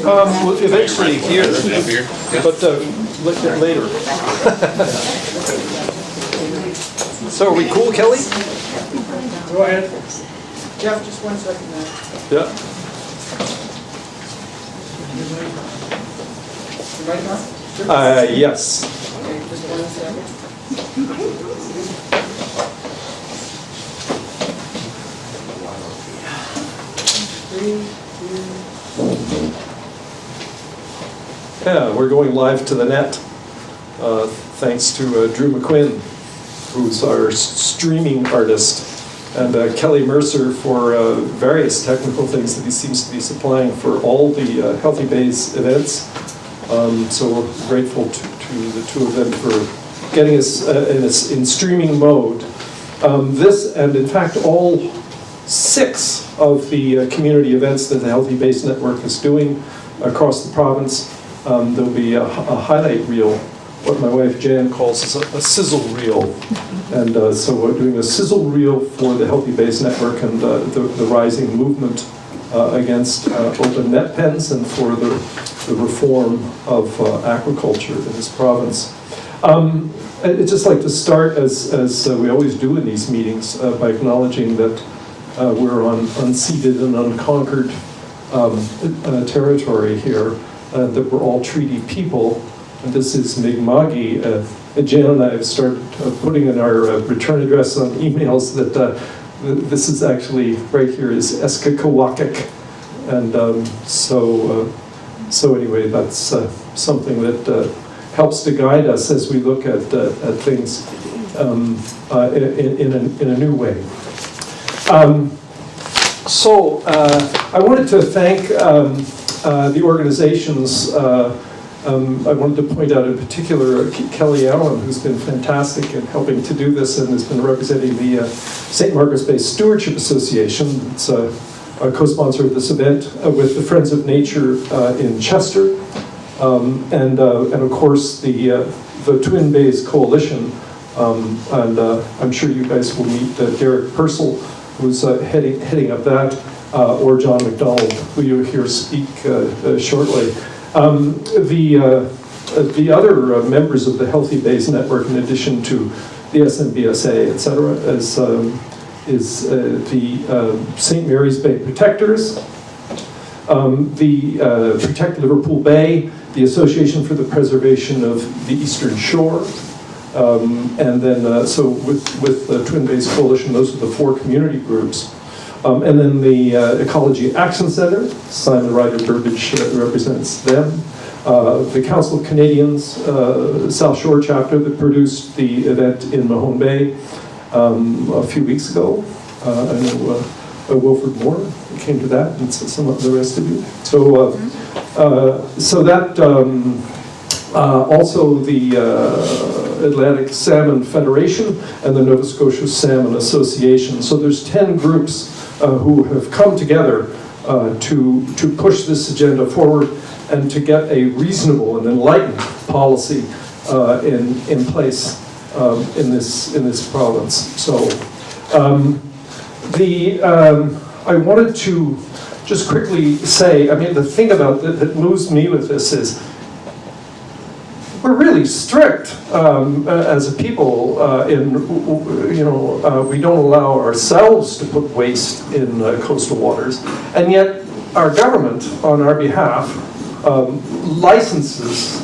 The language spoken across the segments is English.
Well, eventually here, but later. So are we cool, Kelly? Go ahead. Jeff, just 1 second now. Yeah. You ready now? Yes. Okay, just 1 second. Three, Yeah, we're going live to the net. Thanks to Drew McQuinn, who's our streaming artist, and Kelly Mercer for various technical things that he seems to be supplying for all the Healthy Bays events. So we're grateful to the two of them for getting us in streaming mode. This, and in fact, all 6 of the community events that the Healthy Bays Network is doing across the province. There'll be a highlight reel, what my wife Jan calls a sizzle reel. And so we're doing a sizzle reel for the Healthy Bays Network and the rising movement against open net pens and for the reform of aquaculture in this province. I'd just like to start, as we always do in these meetings, by acknowledging that we're on unceded and unconquered territory here, that we're all treaty people. And this is Mi'kma'ki. Jan and I have started putting in our return address on emails that this is actually, right here is Eskakawakik. And so anyway, that's something that helps to guide us as we look at things in a new way. So I wanted to thank the organizations. I wanted to point out in particular Kelly Allen, who's been fantastic in helping to do this and has been representing the St. Margaret's Bay Stewardship Association. It's a co-sponsor of this event with the Friends of Nature in Chester, and of course the Twin Bays Coalition. And I'm sure you guys will meet Derek Purcell, who's heading up that, or John McDonald, who you'll hear speak shortly. The other members of the Healthy Bays Network, in addition to the SMBSA, et cetera, is the St. Mary's Bay Protectors, the Protect Liverpool Bay, the Association for the Preservation of the Eastern Shore, and then so with the Twin Bays Coalition, those are the 4 community groups. And then the Ecology Action Center, Simon Ryder Burbidge represents them. The Council of Canadians South Shore chapter that produced the event in Mahone Bay a few weeks ago. I know Wilfred Moore came to that, and some of the rest of you. So, so that also the Atlantic Salmon Federation and the Nova Scotia Salmon Association. So there's 10 groups who have come together to push this agenda forward and to get a reasonable and enlightened policy in place in this province. So I wanted to just quickly say, I mean, the thing about that moves me with this is we're really strict as a people we don't allow ourselves to put waste in coastal waters, and yet our government, on our behalf, licenses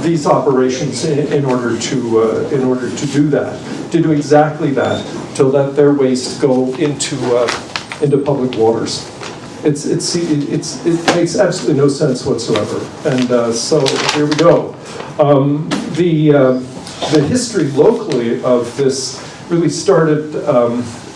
these operations in order to do that, to do exactly that, to let their waste go into public waters. It makes absolutely no sense whatsoever, and so here we go. The history locally of this really started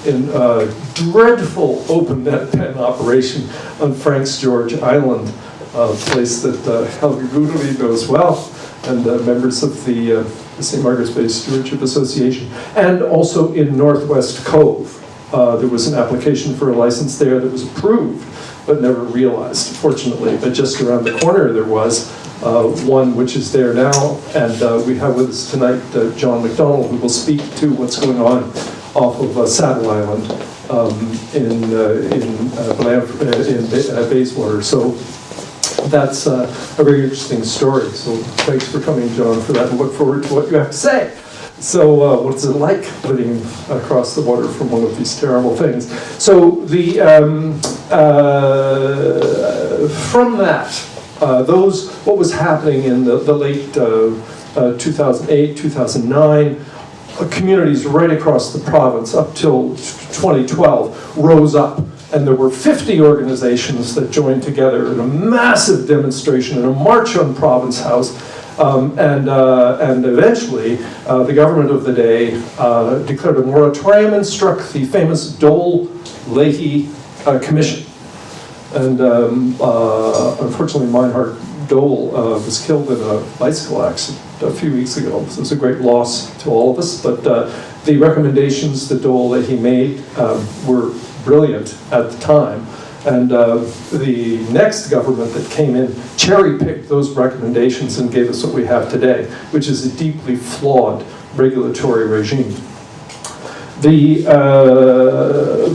in a dreadful open net pen operation on Franks George Island, a place that Helga Gudeli knows well, and members of the St. Margaret's Bay Stewardship Association, and also in Northwest Cove. There was an application for a license there that was approved, but never realized, fortunately. But just around the corner there was one which is there now, and we have with us tonight John McDonald, who will speak to what's going on off of Saddle Island Bayswater. So that's a very interesting story. So thanks for coming, John, for that, and look forward to what you have to say. So what's it like living across the water from one of these terrible things? So the from that, what was happening in the late 2008, 2009, communities right across the province up till 2012 rose up, and there were 50 organizations that joined together in a massive demonstration and a march on Province House. And eventually, the government of the day declared a moratorium and struck the famous Dole-Leahy Commission. And unfortunately, Meinhard Dole was killed in a bicycle accident a few weeks ago. So it's a great loss to all of us. But the recommendations that Dole-Leahy made were brilliant at the time. And the next government that came in cherry-picked those recommendations and gave us what we have today, which is a deeply flawed regulatory regime. The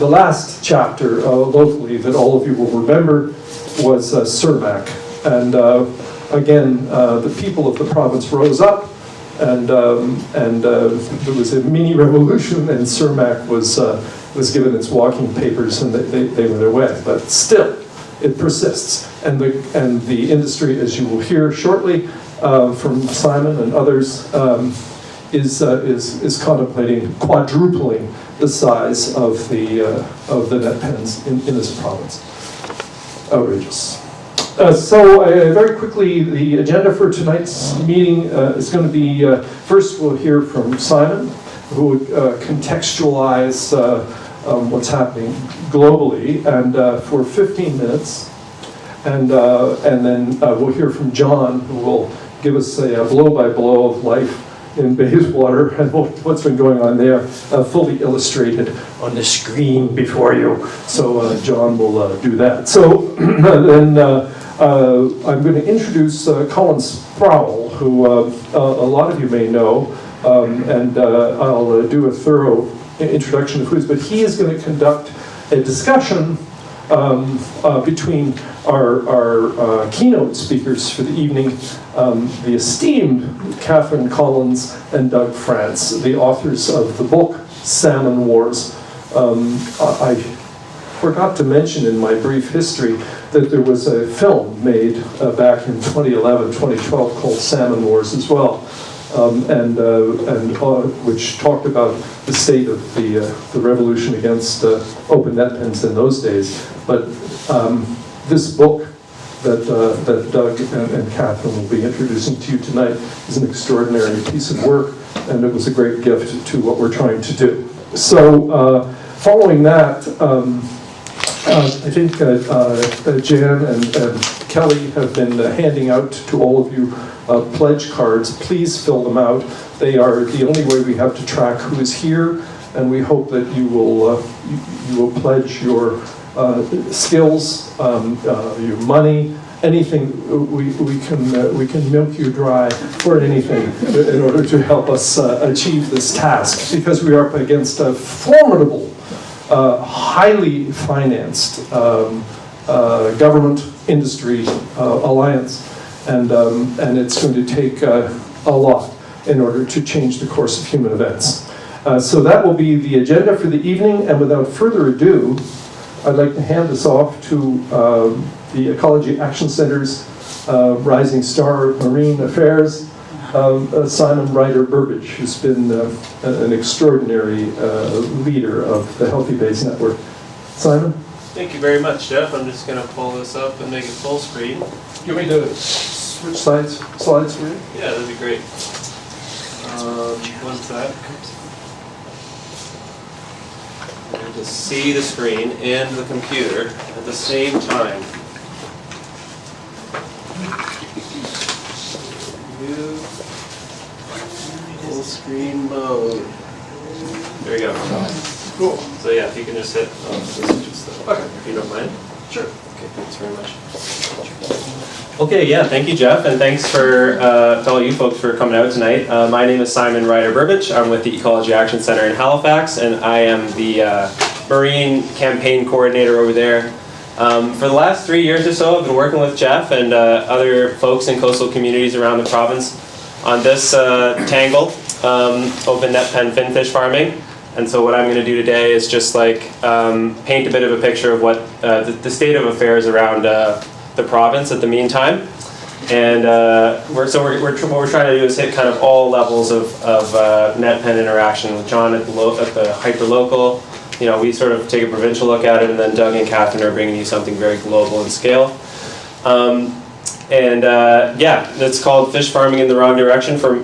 last chapter locally that all of you will remember was Cermak. And again, the people of the province rose up, and there was a mini revolution, and Cermak was given its walking papers, and they went away. But still, it persists. And the industry, as you will hear shortly from Simon and others, is contemplating quadrupling the size of the net pens in this province. Outrageous. So very quickly, the agenda for tonight's meeting is going to be, first we'll hear from Simon, who would contextualize what's happening globally, and for 15 minutes. And then we'll hear from John, who will give us a blow-by-blow of life in Bayswater and what's been going on there, fully illustrated on the screen before you. So John will do that. So then I'm going to introduce Colin Sproul, who a lot of you may know, and I'll do a thorough introduction of who he is, but he is going to conduct a discussion between our keynote speakers for the evening, the esteemed Catherine Collins and Doug France, the authors of the book Salmon Wars. I forgot to mention in my brief history that there was a film made back in 2011, 2012 called Salmon Wars as well, which talked about the state of the revolution against open net pens in those days. But this book that Doug and Catherine will be introducing to you tonight is an extraordinary piece of work, and it was a great gift to what we're trying to do. So following that, I think Jan and Kelly have been handing out to all of you pledge cards. Please fill them out. They are the only way we have to track who is here, and we hope that you will pledge your skills, your money, anything. We can milk you dry for anything in order to help us achieve this task, because we are up against a formidable, highly financed government industry alliance, and it's going to take a lot in order to change the course of human events. So that will be the agenda for the evening, and without further ado, I'd like to hand this off to the Ecology Action Center's rising star of marine affairs, Simon Ryder-Burbidge, who's been an extraordinary leader of the Healthy Bays Network. Simon? Thank you very much, Jeff. I'm just going to pull this up and make it full screen. You want me to switch slides for you? Yeah, that'd be great. One sec. And to see the screen and the computer at the same time. Full screen mode. There we go. Cool. So yeah, if you can just hit, if you don't mind. Sure. Okay, thanks very much. Okay, yeah, thank you, Jeff, and thanks to all you folks for coming out tonight. My name is Simon Ryder-Burbidge. I'm with the Ecology Action Center in Halifax, and I am the marine campaign coordinator over there. For the last 3 years or so, I've been working with Jeff and other folks in coastal communities around the province on this tangle, open net pen finfish farming. And so what I'm going to do today is just like paint a bit of a picture of what the state of affairs around the province at the meantime. And what we're trying to do is hit kind of all levels of net pen interaction with John at the hyperlocal. You know, we sort of take a provincial look at it, and then Doug and Catherine are bringing you something very global in scale. Yeah, it's called Fish Farming in the Wrong Direction, for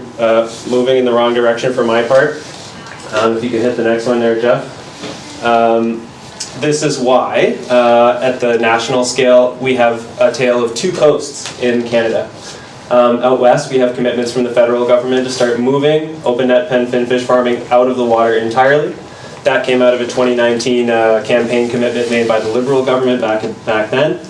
moving in the wrong direction for my part. If you could hit the next one there, Jeff. This is why, at the national scale, we have a tale of two coasts in Canada. Out west, we have commitments from the federal government to start moving open net pen finfish farming out of the water entirely. That came out of a 2019 campaign commitment made by the Liberal government back then.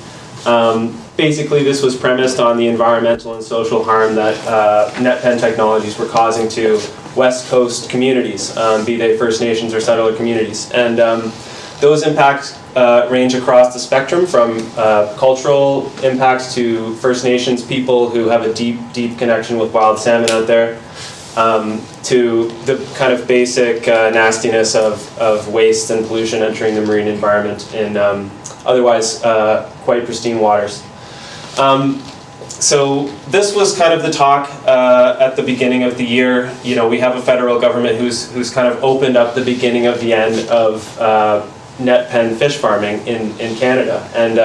Basically, this was premised on the environmental and social harm that net pen technologies were causing to West Coast communities, be they First Nations or settler communities. And those impacts range across the spectrum, from cultural impacts to First Nations people who have a deep connection with wild salmon out there, to the kind of basic nastiness of waste and pollution entering the marine environment in otherwise quite pristine waters. So this was kind of the talk at the beginning of the year. You know, we have a federal government who's kind of opened up the beginning of the end of net pen fish farming in Canada. And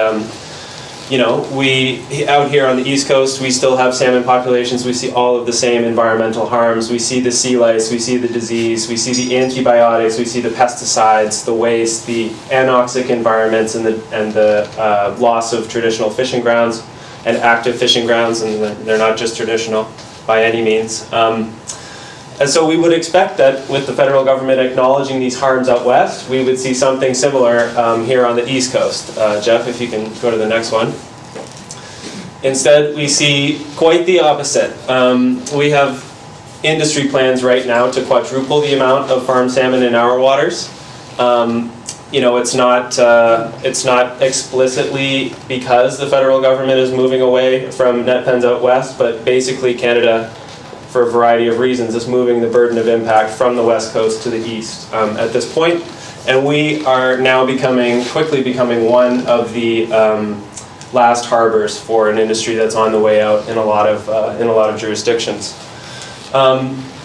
you know, we out here on the East Coast, we still have salmon populations. We see all of the same environmental harms. We see the sea lice, we see the disease, we see the antibiotics, we see the pesticides, the waste, the anoxic environments, and the loss of traditional fishing grounds and active fishing grounds, and they're not just traditional by any means. And so we would expect that with the federal government acknowledging these harms out west, we would see something similar here on the East Coast. Jeff, if you can go to the next one. Instead, we see quite the opposite. We have industry plans right now to quadruple the amount of farmed salmon in our waters. You know, it's not explicitly because the federal government is moving away from net pens out west, but basically Canada, for a variety of reasons, is moving the burden of impact from the west coast to the east at this point. And we are now quickly becoming one of the last harbors for an industry that's on the way out in a lot of jurisdictions.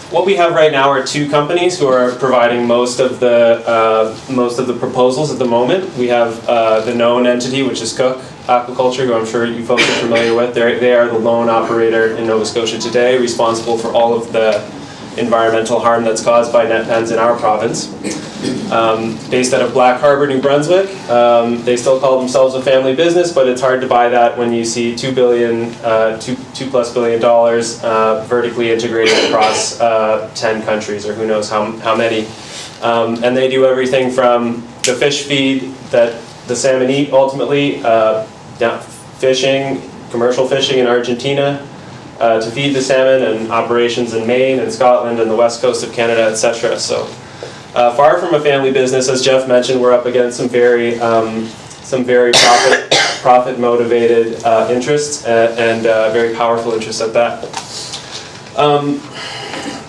What we have right now are two companies who are providing most of the proposals at the moment. We have the known entity, which is Cook Aquaculture, who I'm sure you folks are familiar with. They are the lone operator in Nova Scotia today, responsible for all of the environmental harm that's caused by net pens in our province. Based out of Black Harbor, New Brunswick. They still call themselves a family business, but it's hard to buy that when you see $2+ billion vertically integrated across 10 countries, or who knows how many. And they do everything from the fish feed that the salmon eat, ultimately, fishing, commercial fishing in Argentina, to feed the salmon, and operations in Maine and Scotland and the west coast of Canada, etc. So far from a family business, as Jeff mentioned, we're up against some very profit motivated interests, and very powerful interests at that.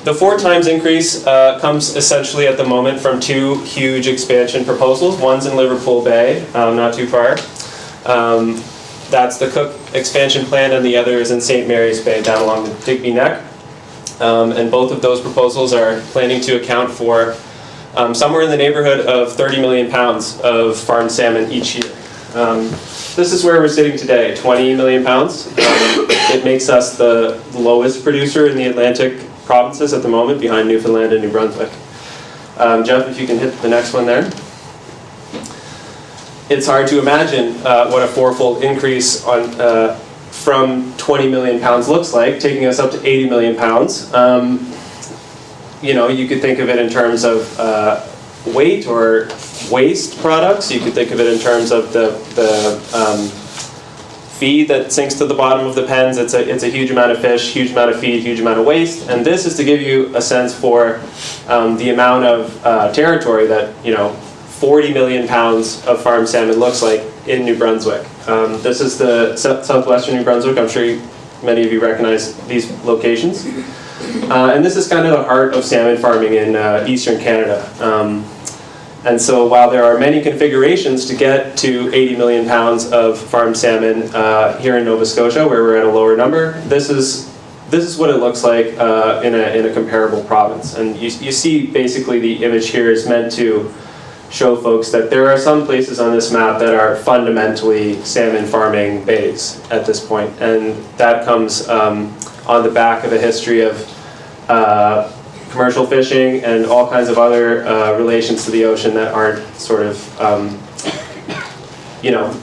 The 4 times increase comes essentially at the moment from 2 huge expansion proposals. One's in Liverpool Bay, not too far. That's the Cook expansion plan, and the other is in St. Mary's Bay, down along the Digby Neck. And both of those proposals are planning to account for somewhere in the neighborhood of 30 million pounds of farmed salmon each year. This is where we're sitting today, 20 million pounds. It makes us the lowest producer in the Atlantic provinces at the moment, behind Newfoundland and New Brunswick. Jeff, if you can hit the next one there. It's hard to imagine what a 4-fold increase from 20 million pounds looks like, taking us up to 80 million pounds. You know, you could think of it in terms of weight or waste products. You could think of it in terms of the feed that sinks to the bottom of the pens. It's a huge amount of fish, huge amount of feed, huge amount of waste. And this is to give you a sense for the amount of territory that, you know, 40 million pounds of farmed salmon looks like in New Brunswick. This is the southwestern New Brunswick. I'm sure many of you recognize these locations. And this is kind of the heart of salmon farming in eastern Canada. And so while there are many configurations to get to 80 million pounds of farmed salmon here in Nova Scotia, where we're at a lower number, this is what it looks like in a comparable province. And you see basically the image here is meant to show folks that there are some places on this map that are fundamentally salmon farming bays at this point. And that comes on the back of a history of commercial fishing and all kinds of other relations to the ocean that aren't sort of,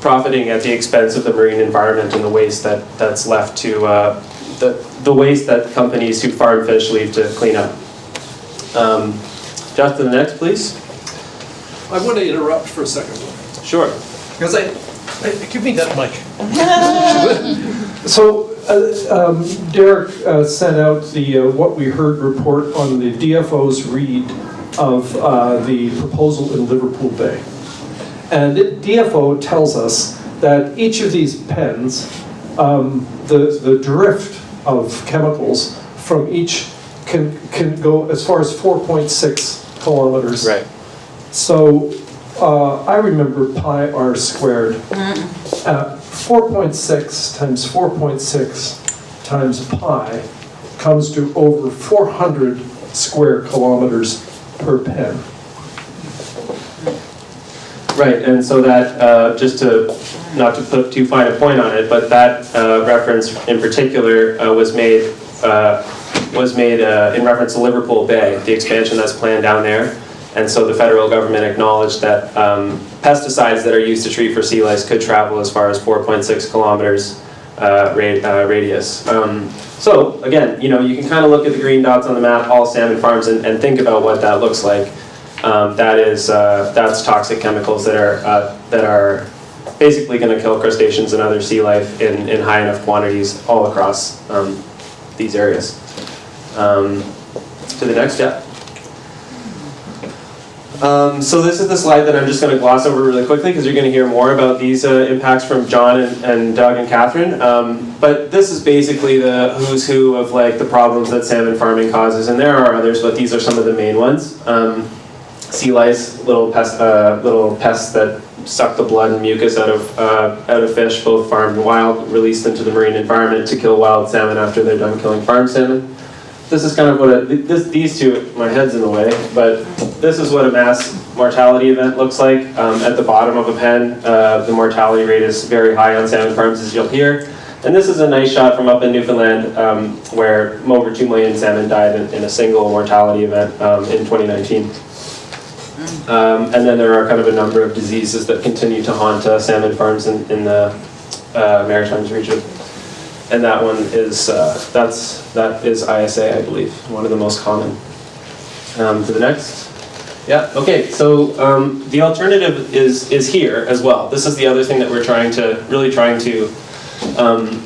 profiting at the expense of the marine environment and the waste that's left to the waste that companies who farm fish leave to clean up. Justin, the next, please. I want to interrupt for a second. Sure. Because give me that mic. So Derek sent out the What We Heard report on the DFO's read of the proposal in Liverpool Bay. And DFO tells us that each of these pens, the drift of chemicals from each can go as far as 4.6 kilometers. Right. So I remember pi r squared. 4.6 times 4.6 times pi comes to over 400 square kilometers per pen. Right, and so that, just to, not to put too fine a point on it, but that reference in particular was made in reference to Liverpool Bay, the expansion that's planned down there. And so the federal government acknowledged that pesticides that are used to treat for sea lice could travel as far as 4.6 kilometers radius. So again, you can kind of look at the green dots on the map, all salmon farms, and think about what that looks like. That's toxic chemicals that are basically going to kill crustaceans and other sea life in high enough quantities all across these areas. To the next step. So this is the slide that I'm just going to gloss over really quickly because you're going to hear more about these impacts from John and Doug and Catherine. But this is basically the who's who of the problems that salmon farming causes, and there are others, but these are some of the main ones. Sea lice, little pests that suck the blood and mucus out of fish, both farmed and wild, released into the marine environment to kill wild salmon after they're done killing farmed salmon. This is kind of what these two, my head's in the way, but this is what a mass mortality event looks like. At the bottom of a pen, the mortality rate is very high on salmon farms, as you'll hear. And this is a nice shot from up in Newfoundland, where over 2 million salmon died in a single mortality event in 2019. And then there are kind of a number of diseases that continue to haunt salmon farms in the Maritimes region. And that one is, that is ISA, I believe, one of the most common. To the next. Yeah, okay, so the alternative is here as well. This is the other thing that we're really trying to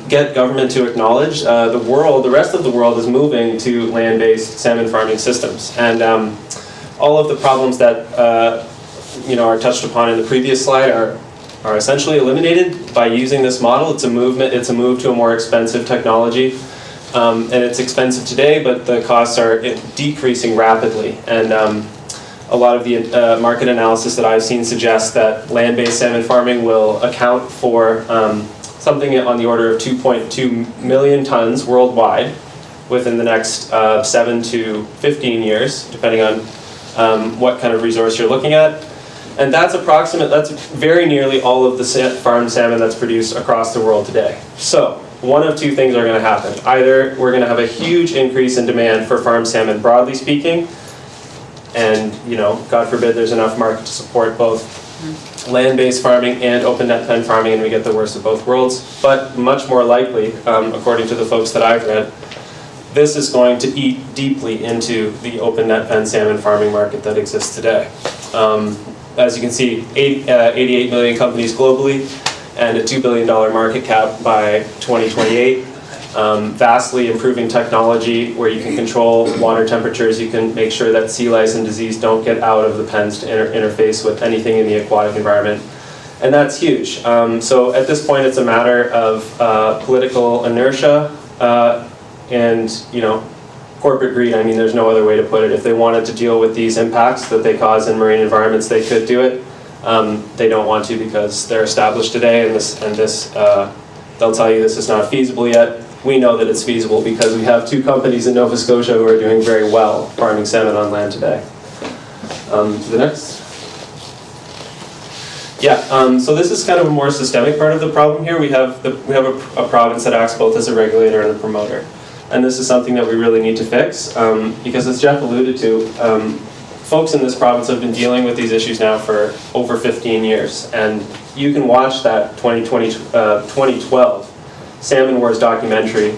get government to acknowledge. The rest of the world is moving to land-based salmon farming systems. And all of the problems that are touched upon in the previous slide are essentially eliminated by using this model. It's a move to a more expensive technology. And it's expensive today, but the costs are decreasing rapidly. And a lot of the market analysis that I've seen suggests that land-based salmon farming will account for something on the order of 2.2 million tons worldwide within the next 7 to 15 years, depending on what kind of resource you're looking at. And that's very nearly all of the farmed salmon that's produced across the world today. So one of two things are going to happen. Either we're going to have a huge increase in demand for farmed salmon, broadly speaking, and God forbid there's enough market to support both land-based farming and open net pen farming, and we get the worst of both worlds. But much more likely, according to the folks that I've read, this is going to eat deeply into the open net pen salmon farming market that exists today. As you can see, 88 million companies globally, and a $2 billion market cap by 2028. vastly improving technology where you can control water temperatures, you can make sure that sea lice and disease don't get out of the pens to interface with anything in the aquatic environment. And that's huge. So at this point, it's a matter of political inertia and, corporate greed. I mean, there's no other way to put it. If they wanted to deal with these impacts that they cause in marine environments, they could do it. They don't want to because they're established today, and they'll tell you this is not feasible yet. We know that it's feasible because we have 2 companies in Nova Scotia who are doing very well farming salmon on land today. To the next. Yeah, so this is kind of a more systemic part of the problem here. We have a province that acts both as a regulator and a promoter. And this is something that we really need to fix because, as Jeff alluded to, folks in this province have been dealing with these issues now for over 15 years. And you can watch that 2012 Salmon Wars documentary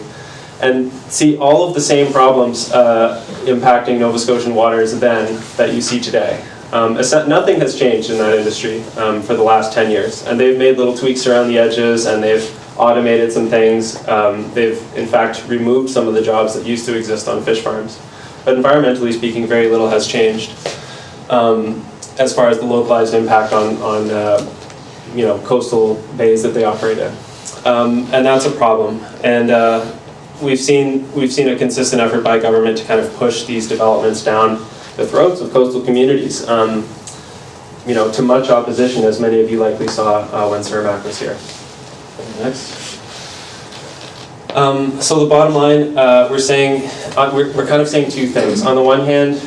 and see all of the same problems impacting Nova Scotian waters then that you see today. Nothing has changed in that industry for the last 10 years. And they've made little tweaks around the edges, and they've automated some things. They've, in fact, removed some of the jobs that used to exist on fish farms. But environmentally speaking, very little has changed as far as the localized impact on coastal bays that they operate in. And that's a problem. And we've seen a consistent effort by government to kind of push these developments down the throats of coastal communities, to much opposition, as many of you likely saw when Cermak was here. Next. So the bottom line, we're kind of saying 2 things. On the one hand,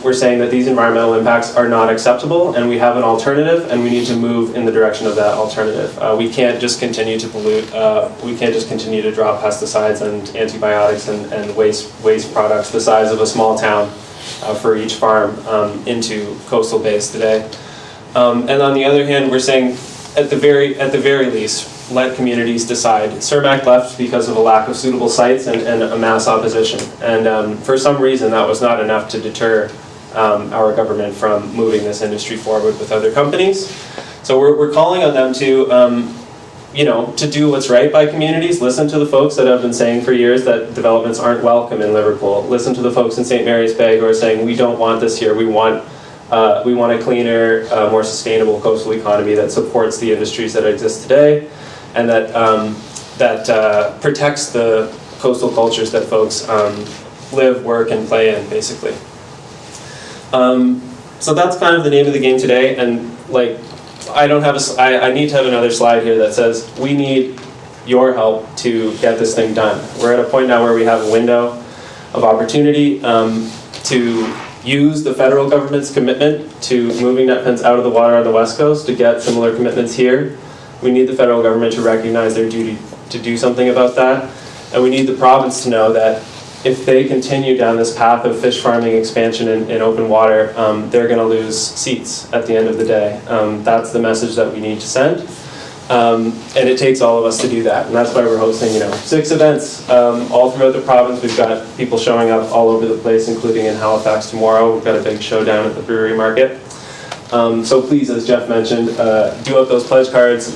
we're saying that these environmental impacts are not acceptable, and we have an alternative, and we need to move in the direction of that alternative. We can't just continue to pollute. We can't just continue to drop pesticides and antibiotics and waste products the size of a small town for each farm into coastal bays today. And on the other hand, we're saying at the very least, let communities decide. Cermak left because of a lack of suitable sites and a mass opposition. And for some reason, that was not enough to deter our government from moving this industry forward with other companies. So we're calling on them to, to do what's right by communities. Listen to the folks that have been saying for years that developments aren't welcome in Liverpool. Listen to the folks in St. Mary's Bay who are saying, we don't want this here. We want a cleaner, more sustainable coastal economy that supports the industries that exist today, and that protects the coastal cultures that folks live, work, and play in, basically. So that's kind of the name of the game today, and I need to have another slide here that says we need your help to get this thing done. We're at a point now where we have a window of opportunity to use the federal government's commitment to moving net pens out of the water on the West Coast to get similar commitments here. We need the federal government to recognize their duty to do something about that. And we need the province to know that if they continue down this path of fish farming expansion in open water, they're going to lose seats at the end of the day. That's the message that we need to send. And it takes all of us to do that. And that's why we're hosting, 6 events all throughout the province. We've got people showing up all over the place, including in Halifax tomorrow. We've got a big show down at the brewery market. So please, as Jeff mentioned, do up those pledge cards.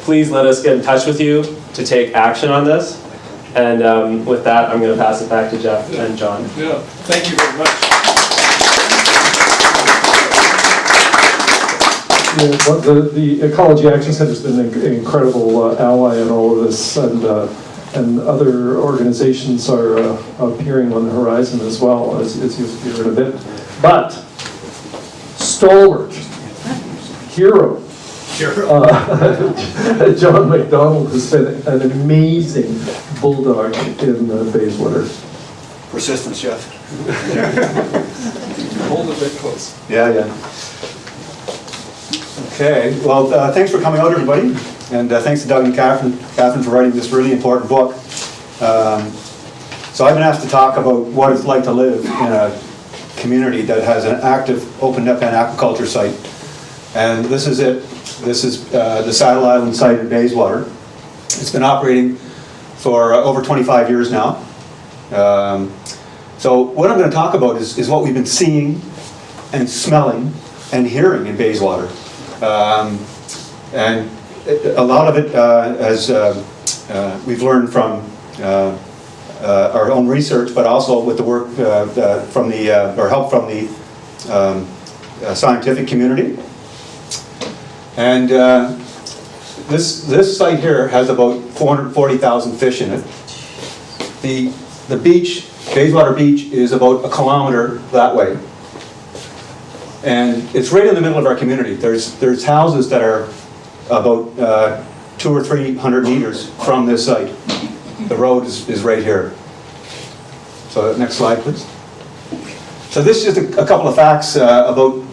Please let us get in touch with you to take action on this. And with that, I'm going to pass it back to Jeff and John. Yeah, thank you very much. The Ecology Action Center has been an incredible ally in all of this, and other organizations are appearing on the horizon as well, as you'll hear in a bit. But stalwart, hero, John McDonald has been an amazing bulldog in Bayswater. Persistence, Jeff. Hold it a bit close. Yeah. Okay, well, thanks for coming out, everybody. And thanks to Doug and Catherine for writing this really important book. So I've been asked to talk about what it's like to live in a community that has an active open net pen aquaculture site. And this is it. This is the Saddle Island site in Bayswater. It's been operating for over 25 years now. So what I'm going to talk about is what we've been seeing and smelling and hearing in Bayswater. And a lot of it, as we've learned from our own research, but also with the work from the, or help from the scientific community. And this site here has about 440,000 fish in it. The beach, Bayswater Beach, is about 1 kilometer that way. And it's right in the middle of our community. There's houses that are about 200 or 300 meters from this site. The road is right here. So next slide, please. So this is just a couple of facts about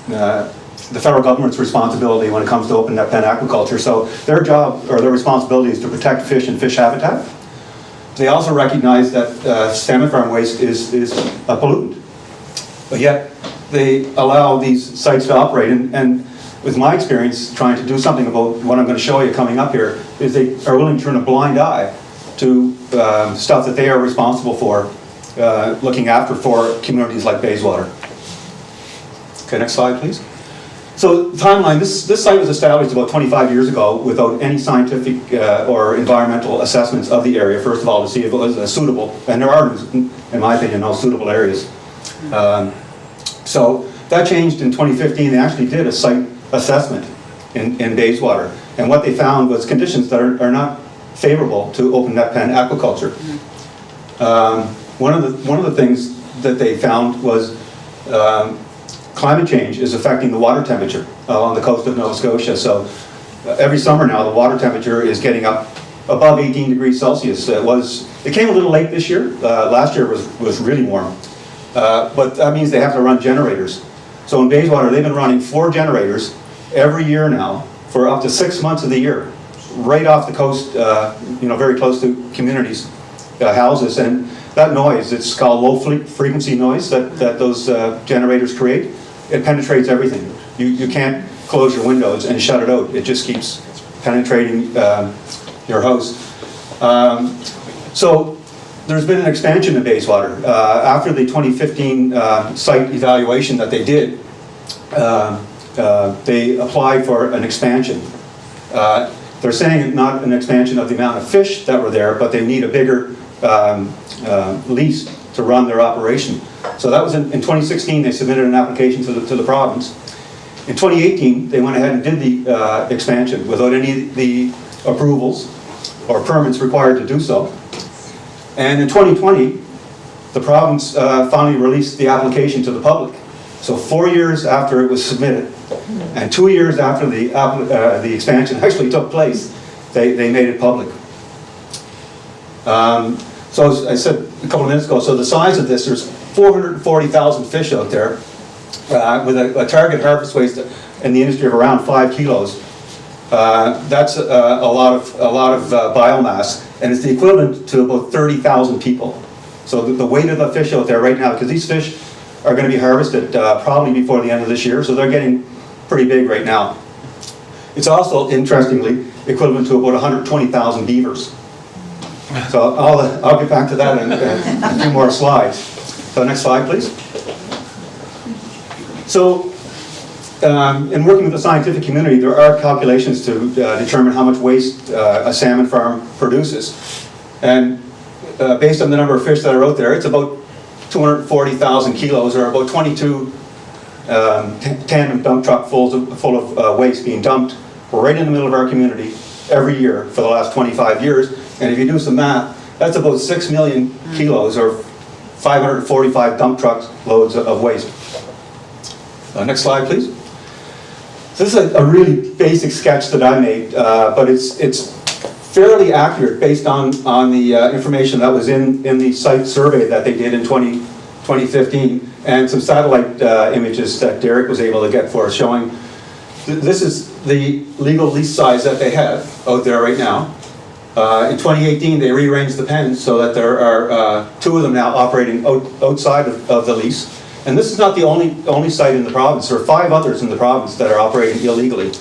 the federal government's responsibility when it comes to open net pen aquaculture. So their job, or their responsibility, is to protect fish and fish habitat. They also recognize that salmon farm waste is a pollutant. But yet, they allow these sites to operate, and with my experience trying to do something about what I'm going to show you coming up here, is they are willing to turn a blind eye to stuff that they are responsible for looking after for communities like Bayswater. Okay, next slide, please. So, timeline, this site was established about 25 years ago without any scientific or environmental assessments of the area, first of all, to see if it was suitable, and there are, in my opinion, no suitable areas. So that changed in 2015. They actually did a site assessment in Bayswater, and what they found was conditions that are not favorable to open net pen aquaculture. One of the things that they found was climate change is affecting the water temperature on the coast of Nova Scotia. So every summer now, the water temperature is getting up above 18 degrees Celsius. It came a little late this year. Last year was really warm. But that means they have to run generators. So in Bayswater, they've been running 4 generators every year now for up to 6 months of the year, right off the coast, very close to communities, houses. And that noise, it's called low frequency noise that those generators create. It penetrates everything. You can't close your windows and shut it out. It just keeps penetrating your house. So there's been an expansion in Bayswater. After the 2015 site evaluation that they did, they applied for an expansion. They're saying not an expansion of the amount of fish that were there, but they need a bigger lease to run their operation. So that was in 2016. They submitted an application to the province. In 2018, they went ahead and did the expansion without any of the approvals or permits required to do so. And in 2020, the province finally released the application to the public. So 4 years after it was submitted, and 2 years after the expansion actually took place, they made it public. So as I said a couple of minutes ago, so the size of this, there's 440,000 fish out there with a target harvest waste in the industry of around 5 kilos. That's a lot of biomass, and it's the equivalent to about 30,000 people. So the weight of the fish out there right now, because these fish are going to be harvested probably before the end of this year, so they're getting pretty big right now. It's also, interestingly, equivalent to about 120,000 beavers. So I'll get back to that in a few more slides. So next slide, please. So in working with the scientific community, there are calculations to determine how much waste a salmon farm produces. And based on the number of fish that are out there, it's about 240,000 kilos, or about 22 tandem dump truck full of waste being dumped right in the middle of our community every year for the last 25 years. And if you do some math, that's about 6 million kilos, or 545 dump truck loads of waste. Next slide, please. So this is a really basic sketch that I made, but it's fairly accurate based on the information that was in the site survey that they did in 2015, and some satellite images that Derek was able to get for us showing. This is the legal lease size that they have out there right now. In 2018, they rearranged the pens so that there are 2 of them now operating outside of the lease. And this is not the only site in the province. There are 5 others in the province that are operating illegally.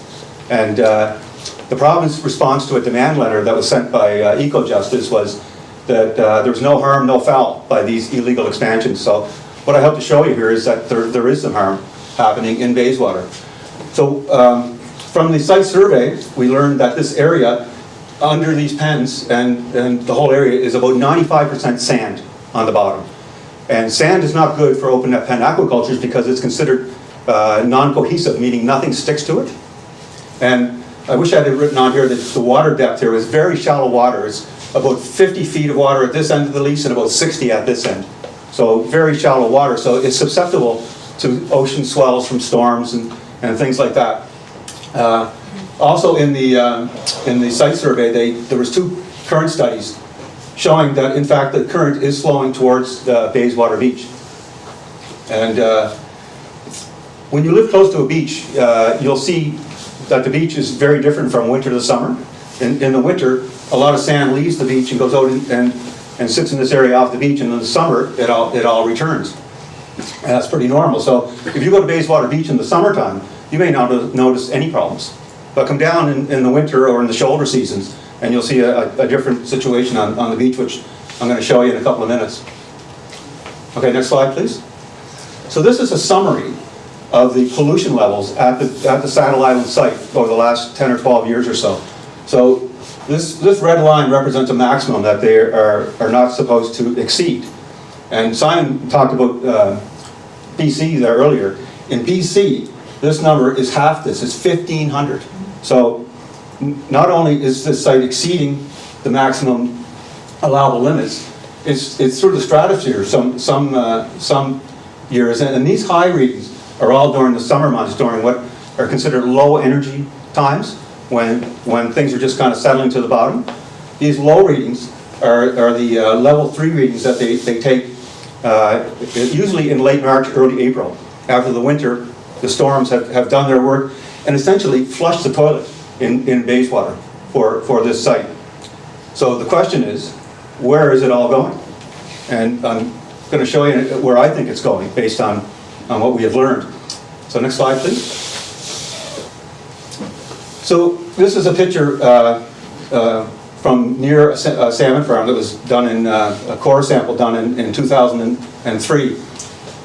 And the province response to a demand letter that was sent by EcoJustice was that there was no harm, no foul by these illegal expansions. So what I hope to show you here is that there is some harm happening in Bayswater. So from the site survey, we learned that this area under these pens, and the whole area is about 95% sand on the bottom. And sand is not good for open net pen aquacultures because it's considered non-cohesive, meaning nothing sticks to it. And I wish I had written on here that the water depth here is very shallow water. It's about 50 feet of water at this end of the lease and about 60 at this end. So very shallow water, so it's susceptible to ocean swells from storms and things like that. Also in the site survey, there was 2 current studies showing that in fact the current is flowing towards Bayswater Beach. And when you live close to a beach, you'll see that the beach is very different from winter to summer. In the winter, a lot of sand leaves the beach and goes out and sits in this area off the beach, and in the summer, it all returns. And that's pretty normal. So if you go to Bayswater Beach in the summertime, you may not notice any problems. But come down in the winter or in the shoulder seasons, and you'll see a different situation on the beach, which I'm going to show you in a couple of minutes. Okay, next slide, please. So this is a summary of the pollution levels at the Saddle Island site over the last 10 or 12 years or so. So this red line represents a maximum that they are not supposed to exceed. And Simon talked about BC there earlier. In BC, this number is half this, it's 1,500. So not only is this site exceeding the maximum allowable limits, it's through the stratosphere some years. And these high readings are all during the summer months, during what are considered low energy times, when things are just kind of settling to the bottom. These low readings are the level 3 readings that they take usually in late March, early April. After the winter, the storms have done their work and essentially flushed the toilet in Bayswater for this site. So the question is, where is it all going? And I'm going to show you where I think it's going based on what we have learned. So next slide, please. So this is a picture from near a salmon farm that was done in a core sample done in 2003.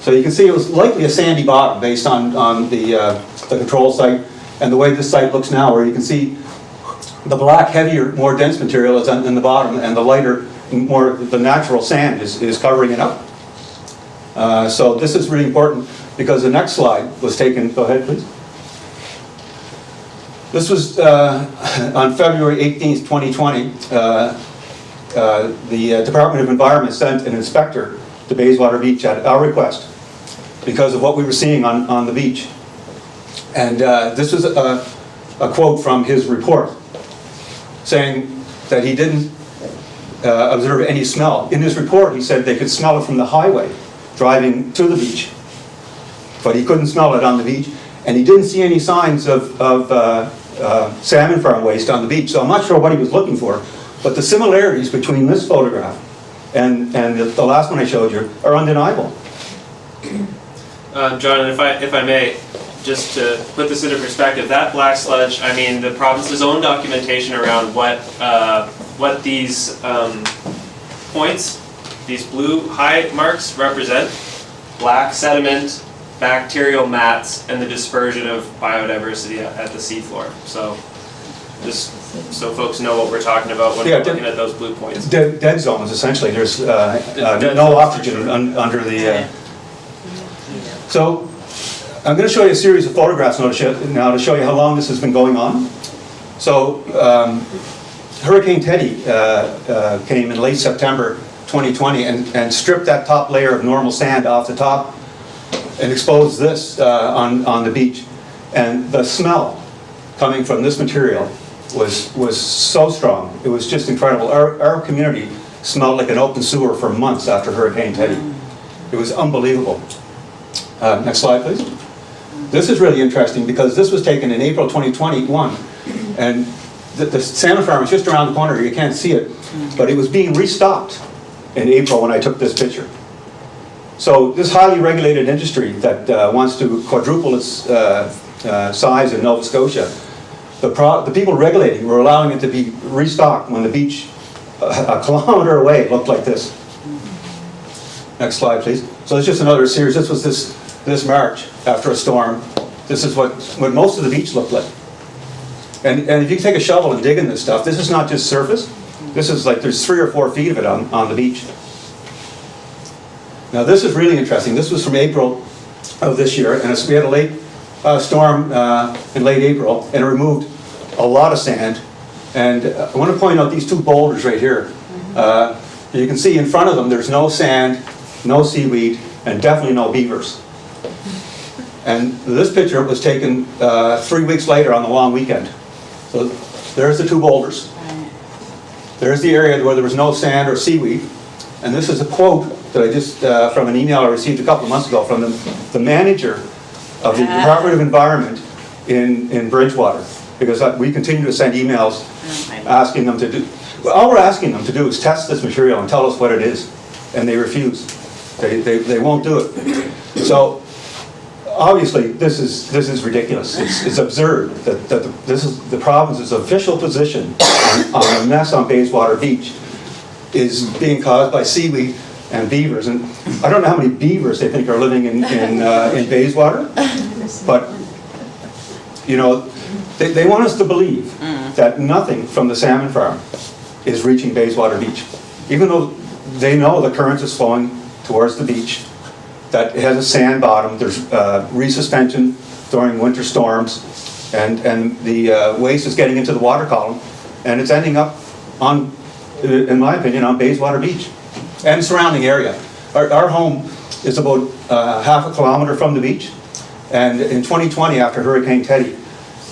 So you can see it was likely a sandy bottom based on the control site and the way this site looks now, where you can see the black, heavier, more dense material is in the bottom, and the lighter, more the natural sand is covering it up. So this is really important because the next slide was taken. Go ahead, please. This was on February 18th, 2020. The Department of Environment sent an inspector to Bayswater Beach at our request because of what we were seeing on the beach. And this was a quote from his report saying that he didn't observe any smell. In his report, he said they could smell it from the highway driving to the beach, but he couldn't smell it on the beach, and he didn't see any signs of salmon farm waste on the beach. So I'm not sure what he was looking for, but the similarities between this photograph and the last one I showed you are undeniable. John, if I may, just to put this into perspective, that black sludge, I mean, the province's own documentation around what these points, these blue high marks represent, black sediment, bacterial mats, and the dispersion of biodiversity at the seafloor. So, just so folks know what we're talking about when we're looking at those blue points. Dead zones, essentially. There's no oxygen under the... So, I'm going to show you a series of photographs now to show you how long this has been going on. So, Hurricane Teddy came in late September 2020 and stripped that top layer of normal sand off the top and exposed this on the beach. And the smell coming from this material was so strong. It was just incredible. Our community smelled like an open sewer for months after Hurricane Teddy. It was unbelievable. Next slide, please. This is really interesting because this was taken in April 2021, and the salmon farm is just around the corner. You can't see it, but it was being restocked in April when I took this picture. So this highly regulated industry that wants to quadruple its size in Nova Scotia, the people regulating were allowing it to be restocked when the beach a kilometer away looked like this. Next slide, please. So it's just another series. This was this March after a storm. This is what most of the beach looked like. And if you take a shovel and dig in this stuff, this is not just surface. This is like, there's 3 or 4 feet of it on the beach. Now this is really interesting. This was from April of this year, and we had a late storm in late April, and it removed a lot of sand. And I want to point out these 2 boulders right here. You can see in front of them there's no sand, no seaweed, and definitely no beavers. And this picture was taken 3 weeks later on the long weekend. So there's the 2 boulders. There's the area where there was no sand or seaweed. And this is a quote that I just, from an email I received a couple of months ago from the manager of the Department of Environment in Bridgewater. Because we continue to send emails asking them to do, well, all we're asking them to do is test this material and tell us what it is. And they refuse. They won't do it. So obviously this is ridiculous. It's absurd that this is the province's official position on a mess on Bayswater Beach is being caused by seaweed and beavers. And I don't know how many beavers they think are living in Bayswater, but you know, they want us to believe that nothing from the salmon farm is reaching Bayswater Beach, even though they know the current is flowing towards the beach, that it has a sand bottom, there's resuspension during winter storms, and the waste is getting into the water column, and it's ending up on, in my opinion, on Bayswater Beach and surrounding area. Our home is about half a kilometer from the beach, and in 2020, after Hurricane Teddy,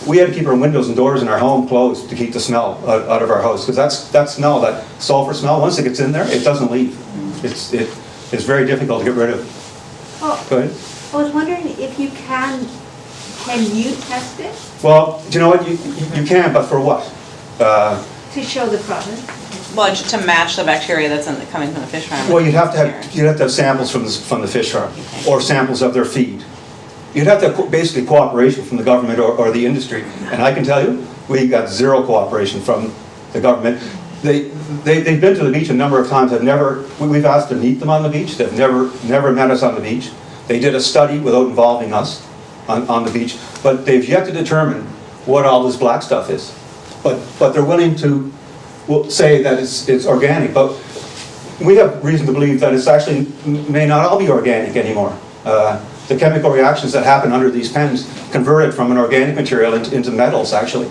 we had to keep our windows and doors in our home closed to keep the smell out of our house, because that smell, that sulfur smell, once it gets in there, it doesn't leave. It's very difficult to get rid of. Oh, Go ahead. I was wondering if you can you test it Well, do you know what, you can, but for what? to show the province? Well, just to match the bacteria that's coming from the fish farm. Well, you'd have to have samples from the fish farm, or samples of their feed. You'd have to have basically cooperation from the government or the industry. And I can tell you, we got zero cooperation from the government. They've been to the beach a number of times. We've asked to meet them on the beach. They've never met us on the beach. They did a study without involving us on the beach, but they've yet to determine what all this black stuff is. But they're willing to say that it's organic. But we have reason to believe that it's actually may not all be organic anymore. The chemical reactions that happen under these pens convert it from an organic material into metals, actually.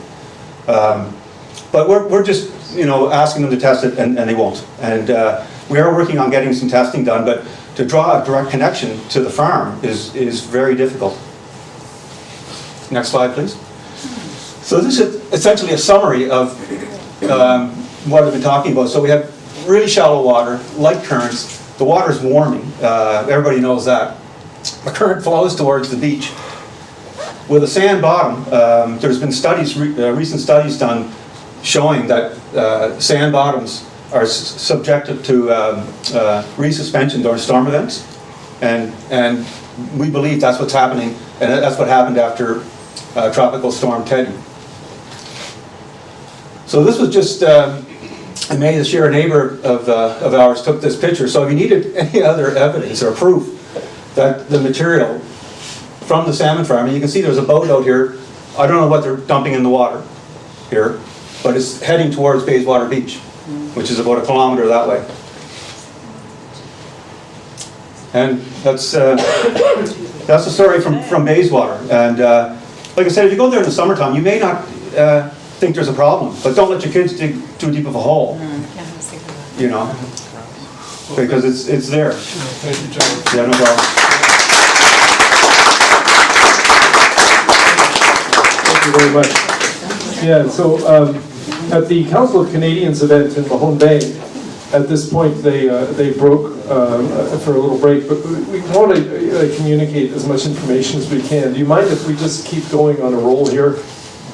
But we're just, asking them to test it, and they won't. And we are working on getting some testing done, but to draw a direct connection to the farm is very difficult. Next slide, please. So this is essentially a summary of what I've been talking about. So we have really shallow water, light currents. The water's warming. Everybody knows that. The current flows towards the beach. With a sand bottom, there's been recent studies done showing that sand bottoms are subjected to resuspension during storm events, and we believe that's what's happening, and that's what happened after Tropical Storm Teddy. So this was just in May this year. A neighbor of ours took this picture. So if you needed any other evidence or proof that the material from the salmon farm, and you can see there's a boat out here. I don't know what they're dumping in the water here, but it's heading towards Bayswater Beach, which is about 1 kilometer that way. And that's the story from Bayswater. And like I said, if you go there in the summertime, you may not think there's a problem, but don't let your kids dig too deep of a hole, because it's there. Thank you, John. Yeah, no problem. Thank you very much. Yeah, so at the Council of Canadians event in Mahone Bay, at this point they broke for a little break, but we want to communicate as much information as we can. Do you mind if we just keep going on a roll here?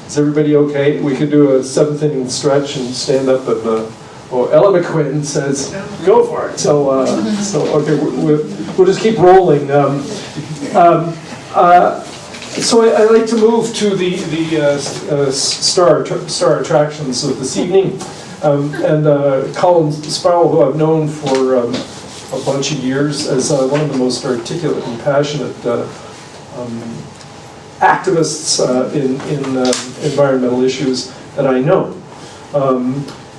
Is everybody okay? We could do a 7th inning stretch and stand up and Ella McQuinn says, go for it. So okay, we'll just keep rolling. So I'd like to move to the star attractions of this evening. And Colin Sparrow, who I've known for a bunch of years as one of the most articulate and passionate activists in environmental issues that I know,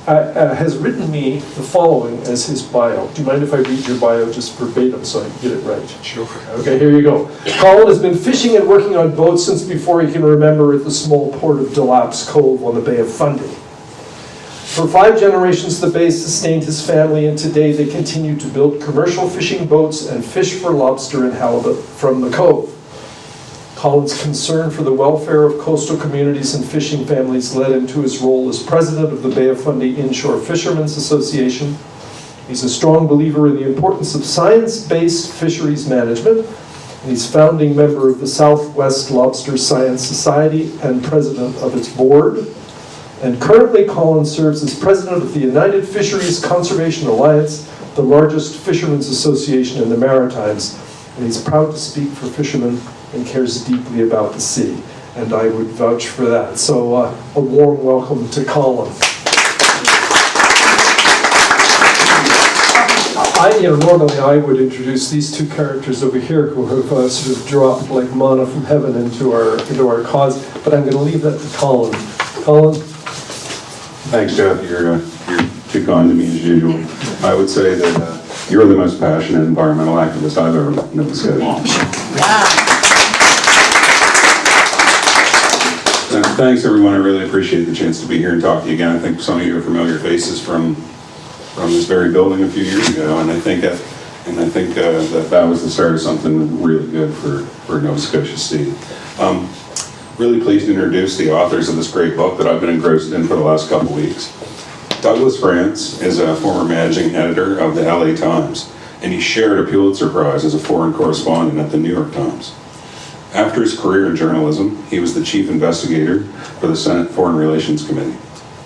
has written me the following as his bio. Do you mind if I read your bio just verbatim so I can get it right? Sure. Okay, here you go. Colin has been fishing and working on boats since before he can remember at the small port of Delaps Cove on the Bay of Fundy. For 5 generations, the Bay sustained his family, and today they continue to build commercial fishing boats and fish for lobster and halibut from the cove. Colin's concern for the welfare of coastal communities and fishing families led him to his role as president of the Bay of Fundy Inshore Fishermen's Association. He's a strong believer in the importance of science-based fisheries management, and he's founding member of the Southwest Lobster Science Society and president of its board. And currently, Colin serves as president of the United Fisheries Conservation Alliance, the largest fishermen's association in the Maritimes. And he's proud to speak for fishermen and cares deeply about the sea. And I would vouch for that. So a warm welcome to Colin. Normally I would introduce these two characters over here who have sort of dropped like manna from heaven into our cause, but I'm going to leave that to Colin. Colin? Thanks, Jeff. You're too kind to me as usual. I would say that you're the most passionate environmental activist I've ever met in Nova Scotia. Thanks, everyone. I really appreciate the chance to be here and talk to you again. I think some of you are familiar faces from this very building a few years ago, and I think that was the start of something really good for Nova Scotia State. Really pleased to introduce the authors of this great book that I've been engrossed in for the last couple weeks. Douglas France is a former managing editor of the LA Times, and he shared a Pulitzer Prize as a foreign correspondent at the New York Times. After his career in journalism, he was the chief investigator for the Senate Foreign Relations Committee,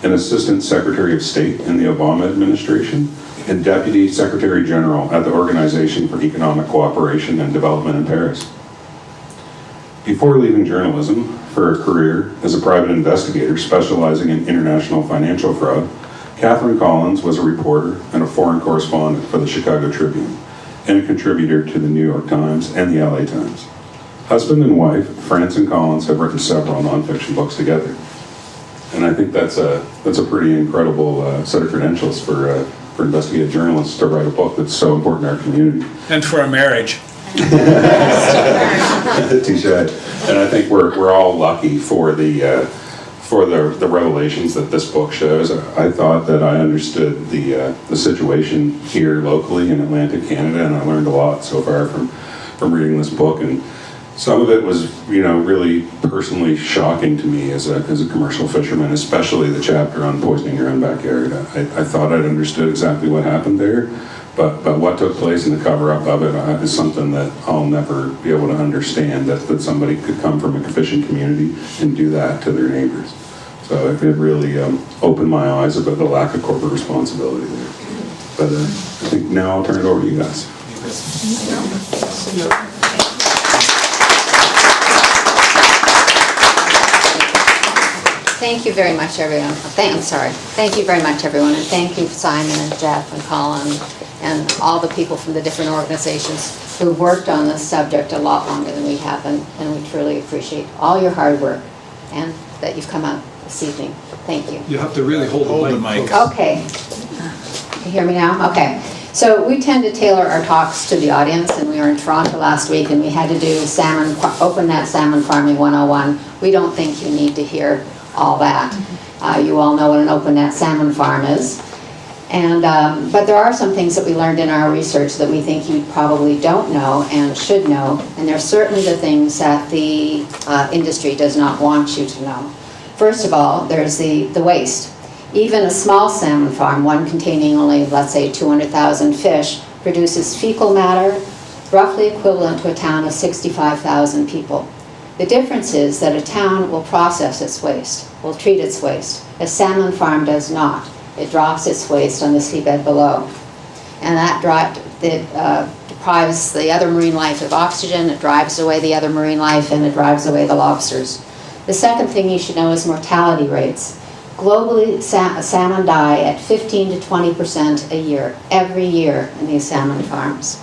an assistant secretary of state in the Obama administration, and deputy secretary general at the Organization for Economic Cooperation and Development in Paris. Before leaving journalism for a career as a private investigator specializing in international financial fraud, Catherine Collins was a reporter and a foreign correspondent for the Chicago Tribune and a contributor to the New York Times and the LA Times. Husband and wife, France and Collins, have written several nonfiction books together. And I think that's a pretty incredible set of credentials for investigative journalists to write a book that's so important to our community. And for a marriage. Touche. And I think we're all lucky for the revelations that this book shows. I thought that I understood the situation here locally in Atlantic Canada, and I learned a lot so far from reading this book. And some of it was, really personally shocking to me as a commercial fisherman, especially the chapter on poisoning your own backyard. I thought I'd understood exactly what happened there, but what took place in the cover-up of it is something that I'll never be able to understand, that somebody could come from a fishing community and do that to their neighbors. So it really opened my eyes about the lack of corporate responsibility there. But I think now I'll turn it over to you guys. Thank you very much, everyone. Thank you very much, everyone, and thank you, Simon and Jeff and Colin and all the people from the different organizations who worked on this subject a lot longer than we have, and we truly appreciate all your hard work and that you've come out this evening. Thank you. You have to really hold the mic. Okay. You hear me now? Okay. So we tend to tailor our talks to the audience, and we were in Toronto last week, and we had to do open net salmon farming 101. We don't think you need to hear all that. You all know what an open net salmon farm is. And but there are some things that we learned in our research that we think you probably don't know and should know, and they're certainly the things that the industry does not want you to know. First of all, there's the waste. Even a small salmon farm, one containing only, let's say, 200,000 fish, produces fecal matter roughly equivalent to a town of 65,000 people. The difference is that a town will process its waste, will treat its waste. A salmon farm does not. It drops its waste on the seabed below. And that deprives the other marine life of oxygen, it drives away the other marine life, and it drives away the lobsters. The second thing you should know is mortality rates. Globally, salmon die at 15 to 20% a year, every year in these salmon farms.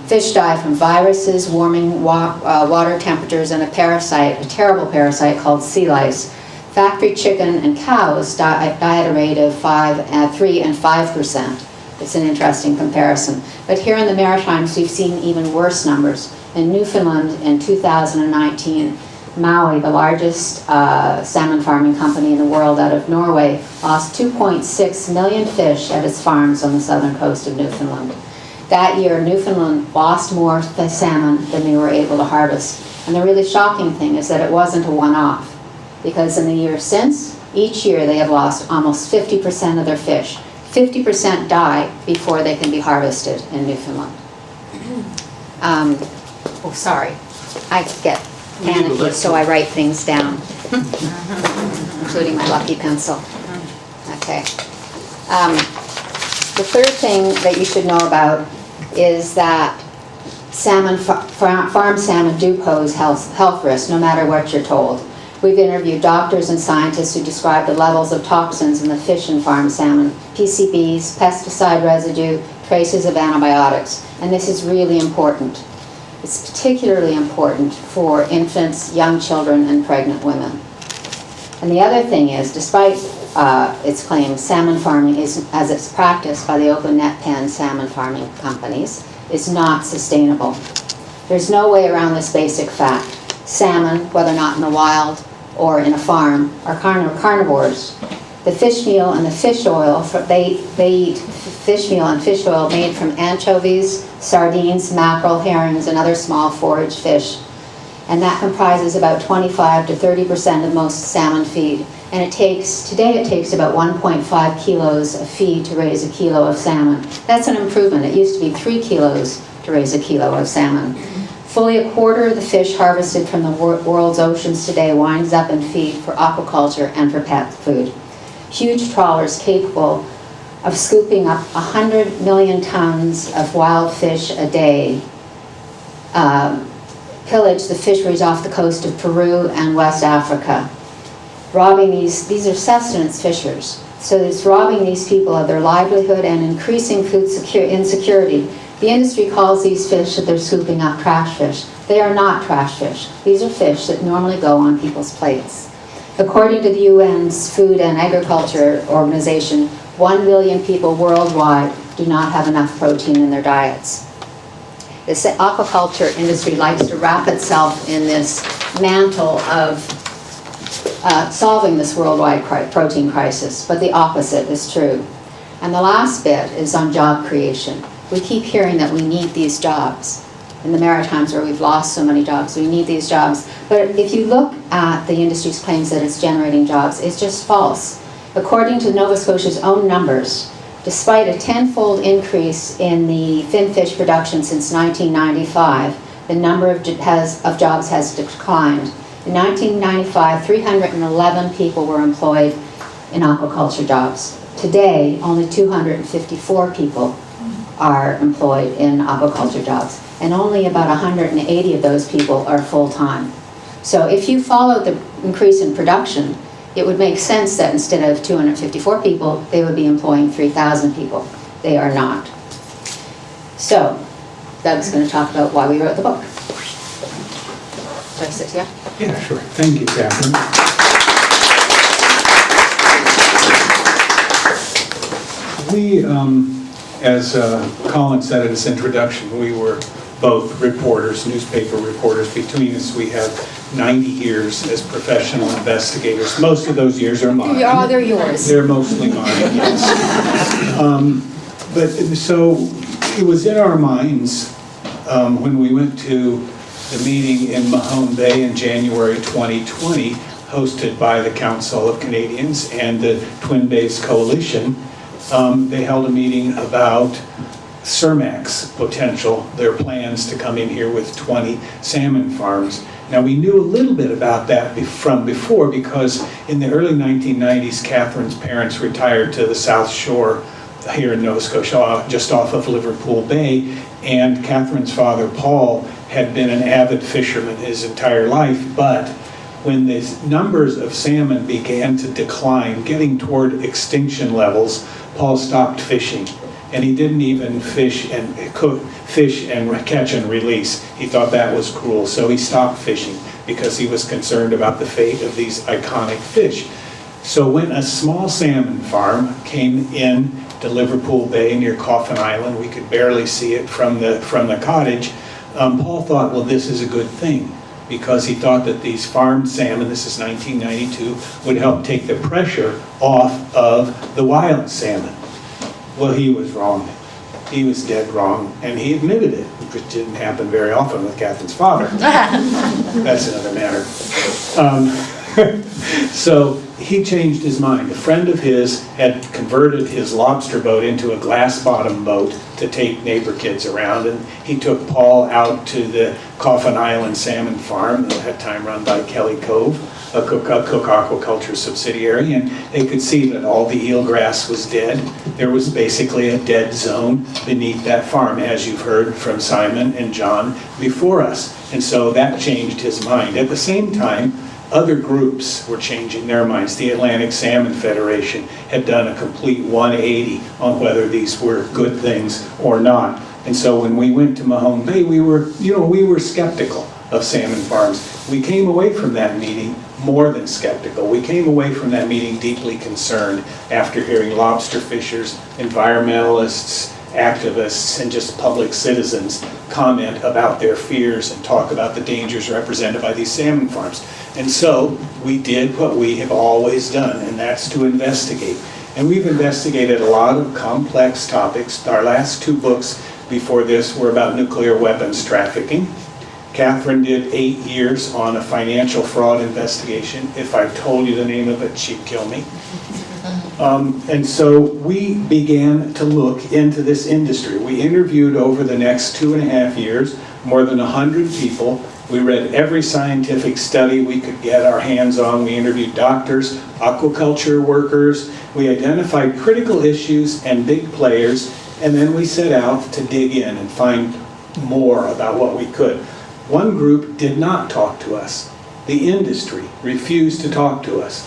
Fish die from viruses, warming water temperatures, and a terrible parasite called sea lice. Factory chicken and cows die at a rate of 3 and 5%. It's an interesting comparison. But here in the Maritimes, we've seen even worse numbers. In Newfoundland in 2019, Maui, the largest salmon farming company in the world out of Norway, lost 2.6 million fish at its farms on the southern coast of Newfoundland. That year, Newfoundland lost more salmon than they were able to harvest. And the really shocking thing is that it wasn't a one-off, because in the years since, each year they have lost almost 50% of their fish. 50% die before they can be harvested in Newfoundland. Oh, sorry. I get panicky, so I write things down, including my lucky pencil. Okay. The third thing that you should know about is that farm salmon do pose health risks, no matter what you're told. We've interviewed doctors and scientists who describe the levels of toxins in the fish and farm salmon, PCBs, pesticide residue, traces of antibiotics, and this is really important. It's particularly important for infants, young children, and pregnant women. And the other thing is, despite its claims, salmon farming, as it's practiced by the open net pen salmon farming companies, is not sustainable. There's no way around this basic fact. Salmon, whether or not in the wild or in a farm, are carnivores. The fish meal and the fish oil, they eat fish meal and fish oil made from anchovies, sardines, mackerel, herrings, and other small forage fish. And that comprises about 25 to 30% of most salmon feed. And today it takes about 1.5 kilos of feed to raise a kilo of salmon. That's an improvement. It used to be 3 kilos to raise a kilo of salmon. Fully a quarter of the fish harvested from the world's oceans today winds up in feed for aquaculture and for pet food. Huge trawlers capable of scooping up 100 million tons of wild fish a day pillage the fisheries off the coast of Peru and West Africa. Robbing these are sustenance fishers. So it's robbing these people of their livelihood and increasing food insecurity. The industry calls these fish that they're scooping up trash fish. They are not trash fish. These are fish that normally go on people's plates. According to the UN's Food and Agriculture Organization, 1 billion people worldwide do not have enough protein in their diets. The aquaculture industry likes to wrap itself in this mantle of solving this worldwide protein crisis, but the opposite is true. And the last bit is on job creation. We keep hearing that we need these jobs. In the Maritimes, where we've lost so many jobs, we need these jobs. But if you look at the industry's claims that it's generating jobs, it's just false. According to Nova Scotia's own numbers, despite a 10-fold increase in the finfish production since 1995, the number of jobs has declined. In 1995, 311 people were employed in aquaculture jobs. Today, only 254 people are employed in aquaculture jobs, and only about 180 of those people are full-time. So if you follow the increase in production, it would make sense that instead of 254 people, they would be employing 3,000 people. They are not. So, Doug's going to talk about why we wrote the book. Should I sit here? Yeah, sure. Thank you, Catherine. We, as Colin said in his introduction, we were both reporters, newspaper reporters. Between us, we have 90 years as professional investigators. Most of those years are mine. Oh, they're yours. They're mostly mine, yes. But so it was in our minds when we went to the meeting in Mahone Bay in January 2020, hosted by the Council of Canadians and the Twin Bays Coalition. They held a meeting about Cermaq's potential, their plans to come in here with 20 salmon farms. Now, we knew a little bit about that from before, because in the early 1990s, Catherine's parents retired to the South Shore here in Nova Scotia, just off of Liverpool Bay, and Catherine's father, Paul, had been an avid fisherman his entire life, but when the numbers of salmon began to decline, getting toward extinction levels, Paul stopped fishing. and he didn't even fish and catch and release. He thought that was cruel, so he stopped fishing because he was concerned about the fate of these iconic fish. So when a small salmon farm came in to Liverpool Bay near Coffin Island, we could barely see it from the cottage, Paul thought, well, this is a good thing, because he thought that these farmed salmon, this is 1992, would help take the pressure off of the wild salmon. Well, he was wrong. He was dead wrong, and he admitted it, which didn't happen very often with Catherine's father. That's another matter. So he changed his mind. A friend of his had converted his lobster boat into a glass-bottom boat to take neighbor kids around, and he took Paul out to the Coffin Island Salmon Farm, at that time run by Kelly Cove, a Cook Aquaculture subsidiary, and they could see that all the eelgrass was dead. There was basically a dead zone beneath that farm, as you've heard from Simon and John before us. And so that changed his mind. At the same time, other groups were changing their minds. The Atlantic Salmon Federation had done a complete 180 on whether these were good things or not. And so when we went to Mahone Bay, we were skeptical of salmon farms. We came away from that meeting more than skeptical. We came away from that meeting deeply concerned after hearing lobster fishers, environmentalists, activists, and just public citizens comment about their fears and talk about the dangers represented by these salmon farms. And so we did what we have always done, and that's to investigate. And we've investigated a lot of complex topics. Our last two books before this were about nuclear weapons trafficking. Catherine did 8 years on a financial fraud investigation. If I told you the name of it, she'd kill me. And so we began to look into this industry. We interviewed over the next 2.5 years more than 100 people. We read every scientific study we could get our hands on. We interviewed doctors, aquaculture workers. We identified critical issues and big players, and then we set out to dig in and find more about what we could. One group did not talk to us. The industry refused to talk to us.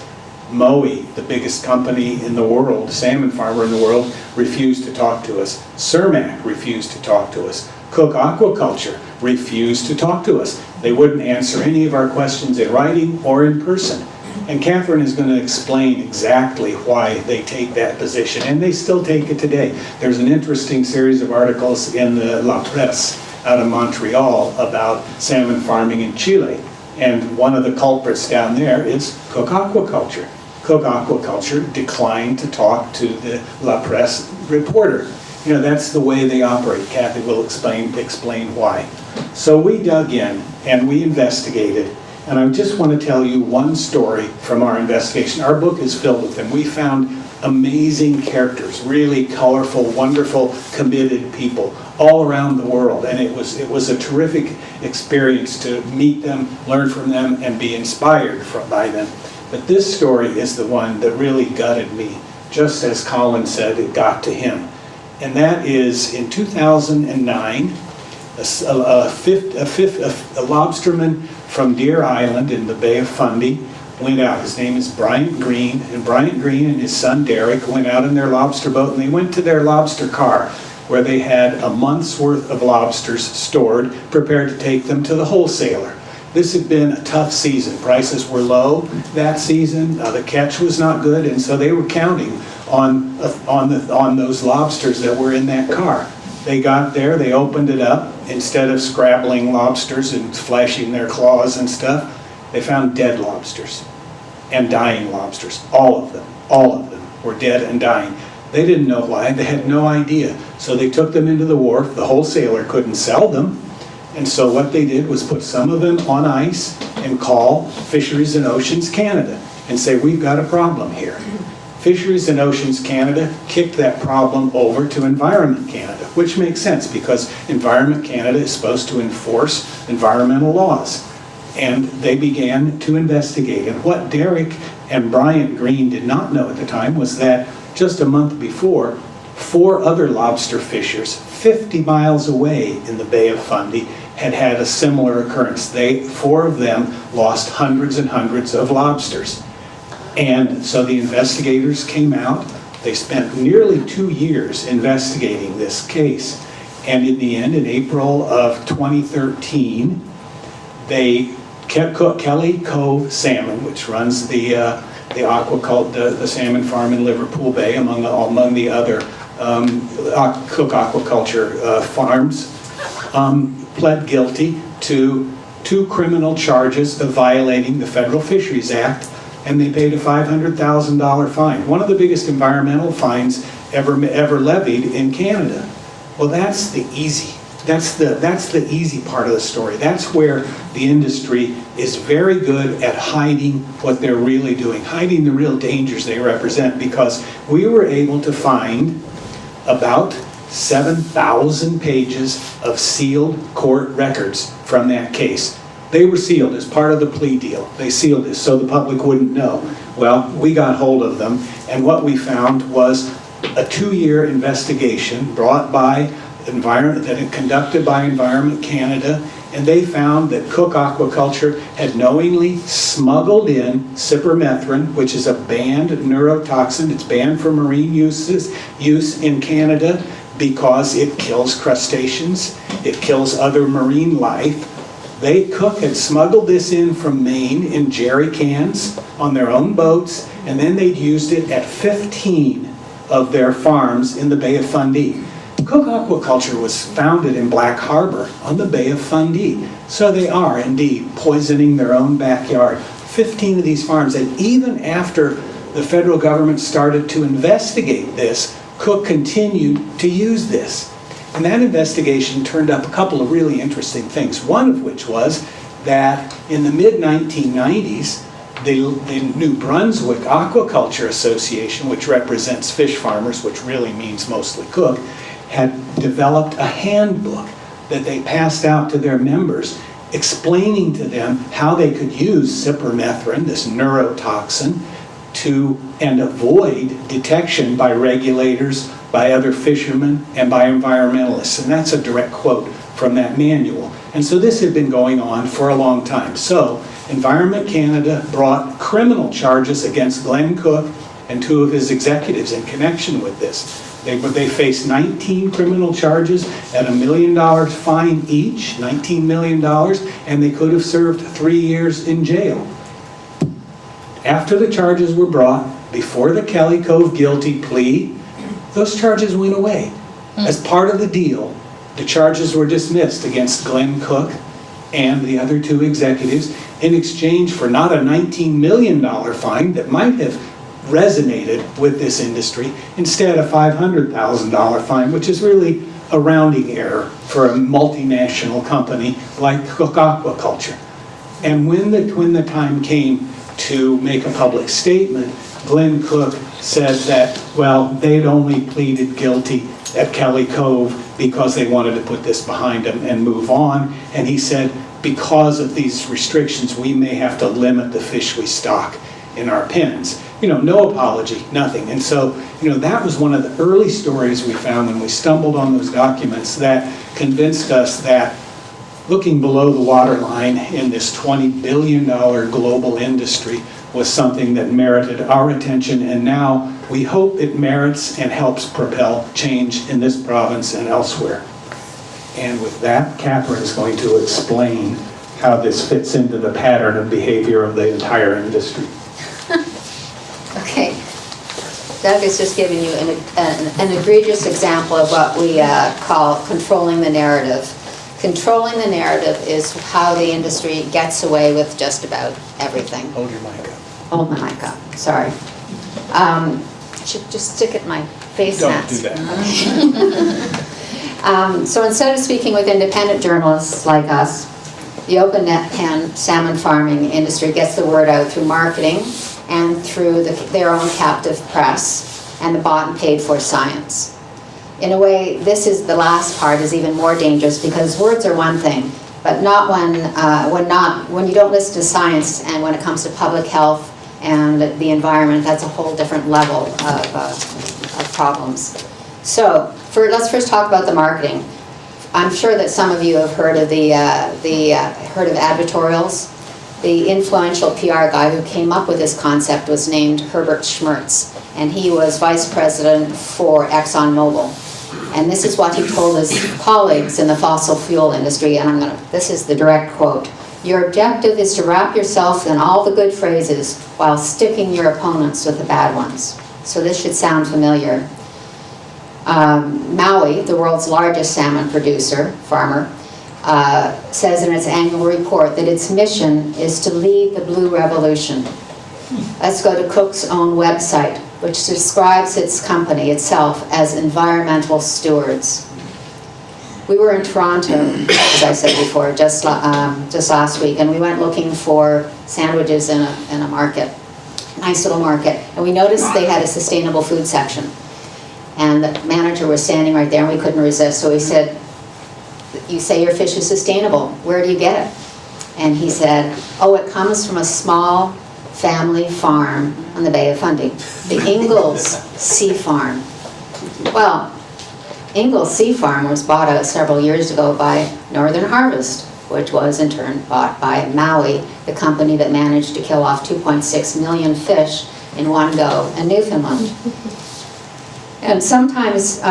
Mowi, the biggest company in the world, salmon farmer in the world, refused to talk to us. Cermaq refused to talk to us. Cook Aquaculture refused to talk to us. They wouldn't answer any of our questions in writing or in person. And Catherine is going to explain exactly why they take that position, and they still take it today. There's an interesting series of articles in the La Presse out of Montreal about salmon farming in Chile. And one of the culprits down there is Cook Aquaculture. Cook Aquaculture declined to talk to the La Presse reporter. You know, that's the way they operate. Kathy will explain why. So we dug in and we investigated. And I just want to tell you one story from our investigation. Our book is filled with them. We found amazing characters, really colorful, wonderful, committed people all around the world. And it was a terrific experience to meet them, learn from them, and be inspired by them. But this story is the one that really gutted me, just as Colin said, it got to him. And that is in 2009, a lobsterman from Deer Island in the Bay of Fundy went out. His name is Bryant Green, and Bryant Green and his son Derek went out in their lobster boat, and they went to their lobster car where they had a month's worth of lobsters stored, prepared to take them to the wholesaler. This had been a tough season. Prices were low that season. The catch was not good, and so they were counting on those lobsters that were in that car. They got there, they opened it up. Instead of scrabbling lobsters and flashing their claws and stuff, they found dead lobsters and dying lobsters. All of them were dead and dying. They didn't know why, they had no idea. So they took them into the wharf. The wholesaler couldn't sell them. And so what they did was put some of them on ice and call Fisheries and Oceans Canada and say, we've got a problem here. Fisheries and Oceans Canada kicked that problem over to Environment Canada, which makes sense because Environment Canada is supposed to enforce environmental laws. And they began to investigate. And what Derek and Bryant Green did not know at the time was that just a month before, 4 other lobster fishers 50 miles away in the Bay of Fundy had had a similar occurrence. 4 of them lost hundreds and hundreds of lobsters. And so the investigators came out, They spent nearly 2 years investigating this case. And in the end, in April of 2013, they kept Kelly Cove Salmon, which runs the salmon farm in Liverpool Bay, among the other Cook Aquaculture farms, pled guilty to 2 criminal charges of violating the Federal Fisheries Act, and they paid a $500,000 fine, one of the biggest environmental fines ever levied in Canada. Well, that's the easy part of the story. That's where the industry is very good at hiding what they're really doing, hiding the real dangers they represent, because we were able to find about 7,000 pages of sealed court records from that case. They were sealed as part of the plea deal. They sealed this so the public wouldn't know. Well, we got hold of them, and what we found was a 2-year investigation conducted by Environment Canada, and they found that Cook Aquaculture had knowingly smuggled in cypermethrin, which is a banned neurotoxin. It's banned for marine use in Canada because it kills crustaceans, it kills other marine life. Cook had smuggled this in from Maine in jerry cans on their own boats, and then they'd used it at 15 of their farms in the Bay of Fundy. Cook Aquaculture was founded in Black Harbor on the Bay of Fundy. So they are indeed poisoning their own backyard. 15 of these farms, and even after the federal government started to investigate this, Cook continued to use this. And that investigation turned up a couple of really interesting things. One of which was that in the mid-1990s, the New Brunswick Aquaculture Association, which represents fish farmers, which really means mostly Cook, had developed a handbook that they passed out to their members, explaining to them how they could use cypermethrin, this neurotoxin, and avoid detection by regulators, by other fishermen, and by environmentalists. And that's a direct quote from that manual. And so this had been going on for a long time. So Environment Canada brought criminal charges against Glenn Cook and 2 of his executives in connection with this. They faced 19 criminal charges at $1 million fine each, $19 million, and they could have served 3 years in jail. After the charges were brought, before the Kelly Cove guilty plea, those charges went away. As part of the deal, the charges were dismissed against Glenn Cook and the other 2 executives in exchange for not a $19 million fine that might have resonated with this industry, instead a $500,000 fine, which is really a rounding error for a multinational company like Cook Aquaculture. And when the time came to make a public statement, Glenn Cook said that, well, they'd only pleaded guilty at Kelly Cove because they wanted to put this behind them and move on. And he said, because of these restrictions, we may have to limit the fish we stock in our pens. No apology, nothing. And so, that was one of the early stories we found when we stumbled on those documents that convinced us that looking below the waterline in this $20 billion global industry was something that merited our attention, and now we hope it merits and helps propel change in this province and elsewhere. And with that, Catherine is going to explain how this fits into the pattern of behavior of the entire industry. Okay. Doug has just given you an egregious example of what we call controlling the narrative. Controlling the narrative is how the industry gets away with just about everything. Hold your mic up. Hold my mic up, sorry. I should just stick it in my face mats. Don't do that. So instead of speaking with independent journalists like us, the open net pen salmon farming industry gets the word out through marketing and through their own captive press and the bought and paid for science. In a way, the last part is even more dangerous, because words are one thing, but not when you don't listen to science, and when it comes to public health and the environment, that's a whole different level of problems. So let's first talk about the marketing. I'm sure that some of you have heard of heard of advertorials. The influential PR guy who came up with this concept was named Herbert Schmertz, and he was vice president for ExxonMobil. And this is what he told his colleagues in the fossil fuel industry, and this is the direct quote: "Your objective is to wrap yourself in all the good phrases while sticking your opponents with the bad ones." So this should sound familiar. Maui, the world's largest salmon farmer, says in its annual report that its mission is to lead the blue revolution. Let's go to Cook's own website, which describes its company itself as environmental stewards. We were in Toronto, as I said before, just last week, and we went looking for sandwiches in a market, nice little market, and we noticed they had a sustainable food section. And the manager was standing right there, and we couldn't resist, so we said, "You say your fish is sustainable, where do you get it?" And he said, "Oh, it comes from a small family farm on the Bay of Fundy, the Ingalls Sea Farm." Well, Ingalls Sea Farm was bought out several years ago by Northern Harvest, which was in turn bought by Maui, the company that managed to kill off 2.6 million fish in one go in Newfoundland. And sometimes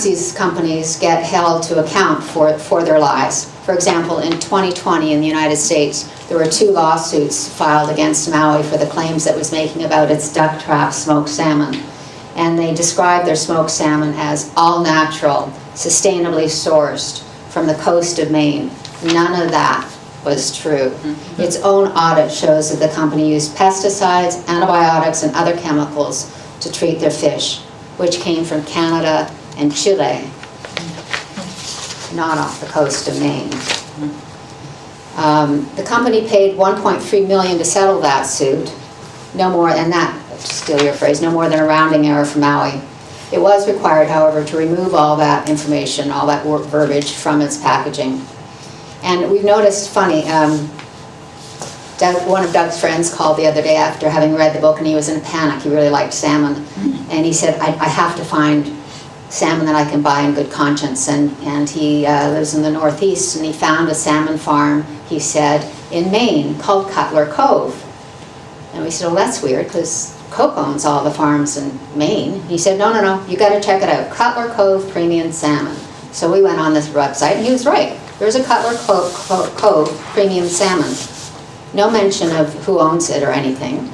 these companies get held to account for their lies. For example, in 2020 in the United States, there were 2 lawsuits filed against Maui for the claims it was making about its duck trap smoked salmon. And they described their smoked salmon as all natural, sustainably sourced from the coast of Maine. None of that was true. Its own audit shows that the company used pesticides, antibiotics, and other chemicals to treat their fish, which came from Canada and Chile, not off the coast of Maine. The company paid $1.3 million to settle that suit, no more, and that, to steal your phrase, no more than a rounding error from Maui. It was required, however, to remove all that information, all that verbiage from its packaging. And we've noticed, funny, one of Doug's friends called the other day after having read the book, and he was in a panic. He really liked salmon. And he said, I have to find salmon that I can buy in good conscience. And he lives in the Northeast, and he found a salmon farm, he said, in Maine called Cutler Cove. And we said, well, that's weird, because Cook owns all the farms in Maine. He said, no, you got to check it out. Cutler Cove Premium Salmon. So we went on this website, and he was right. There's a Cutler Cove Premium Salmon. No mention of who owns it or anything.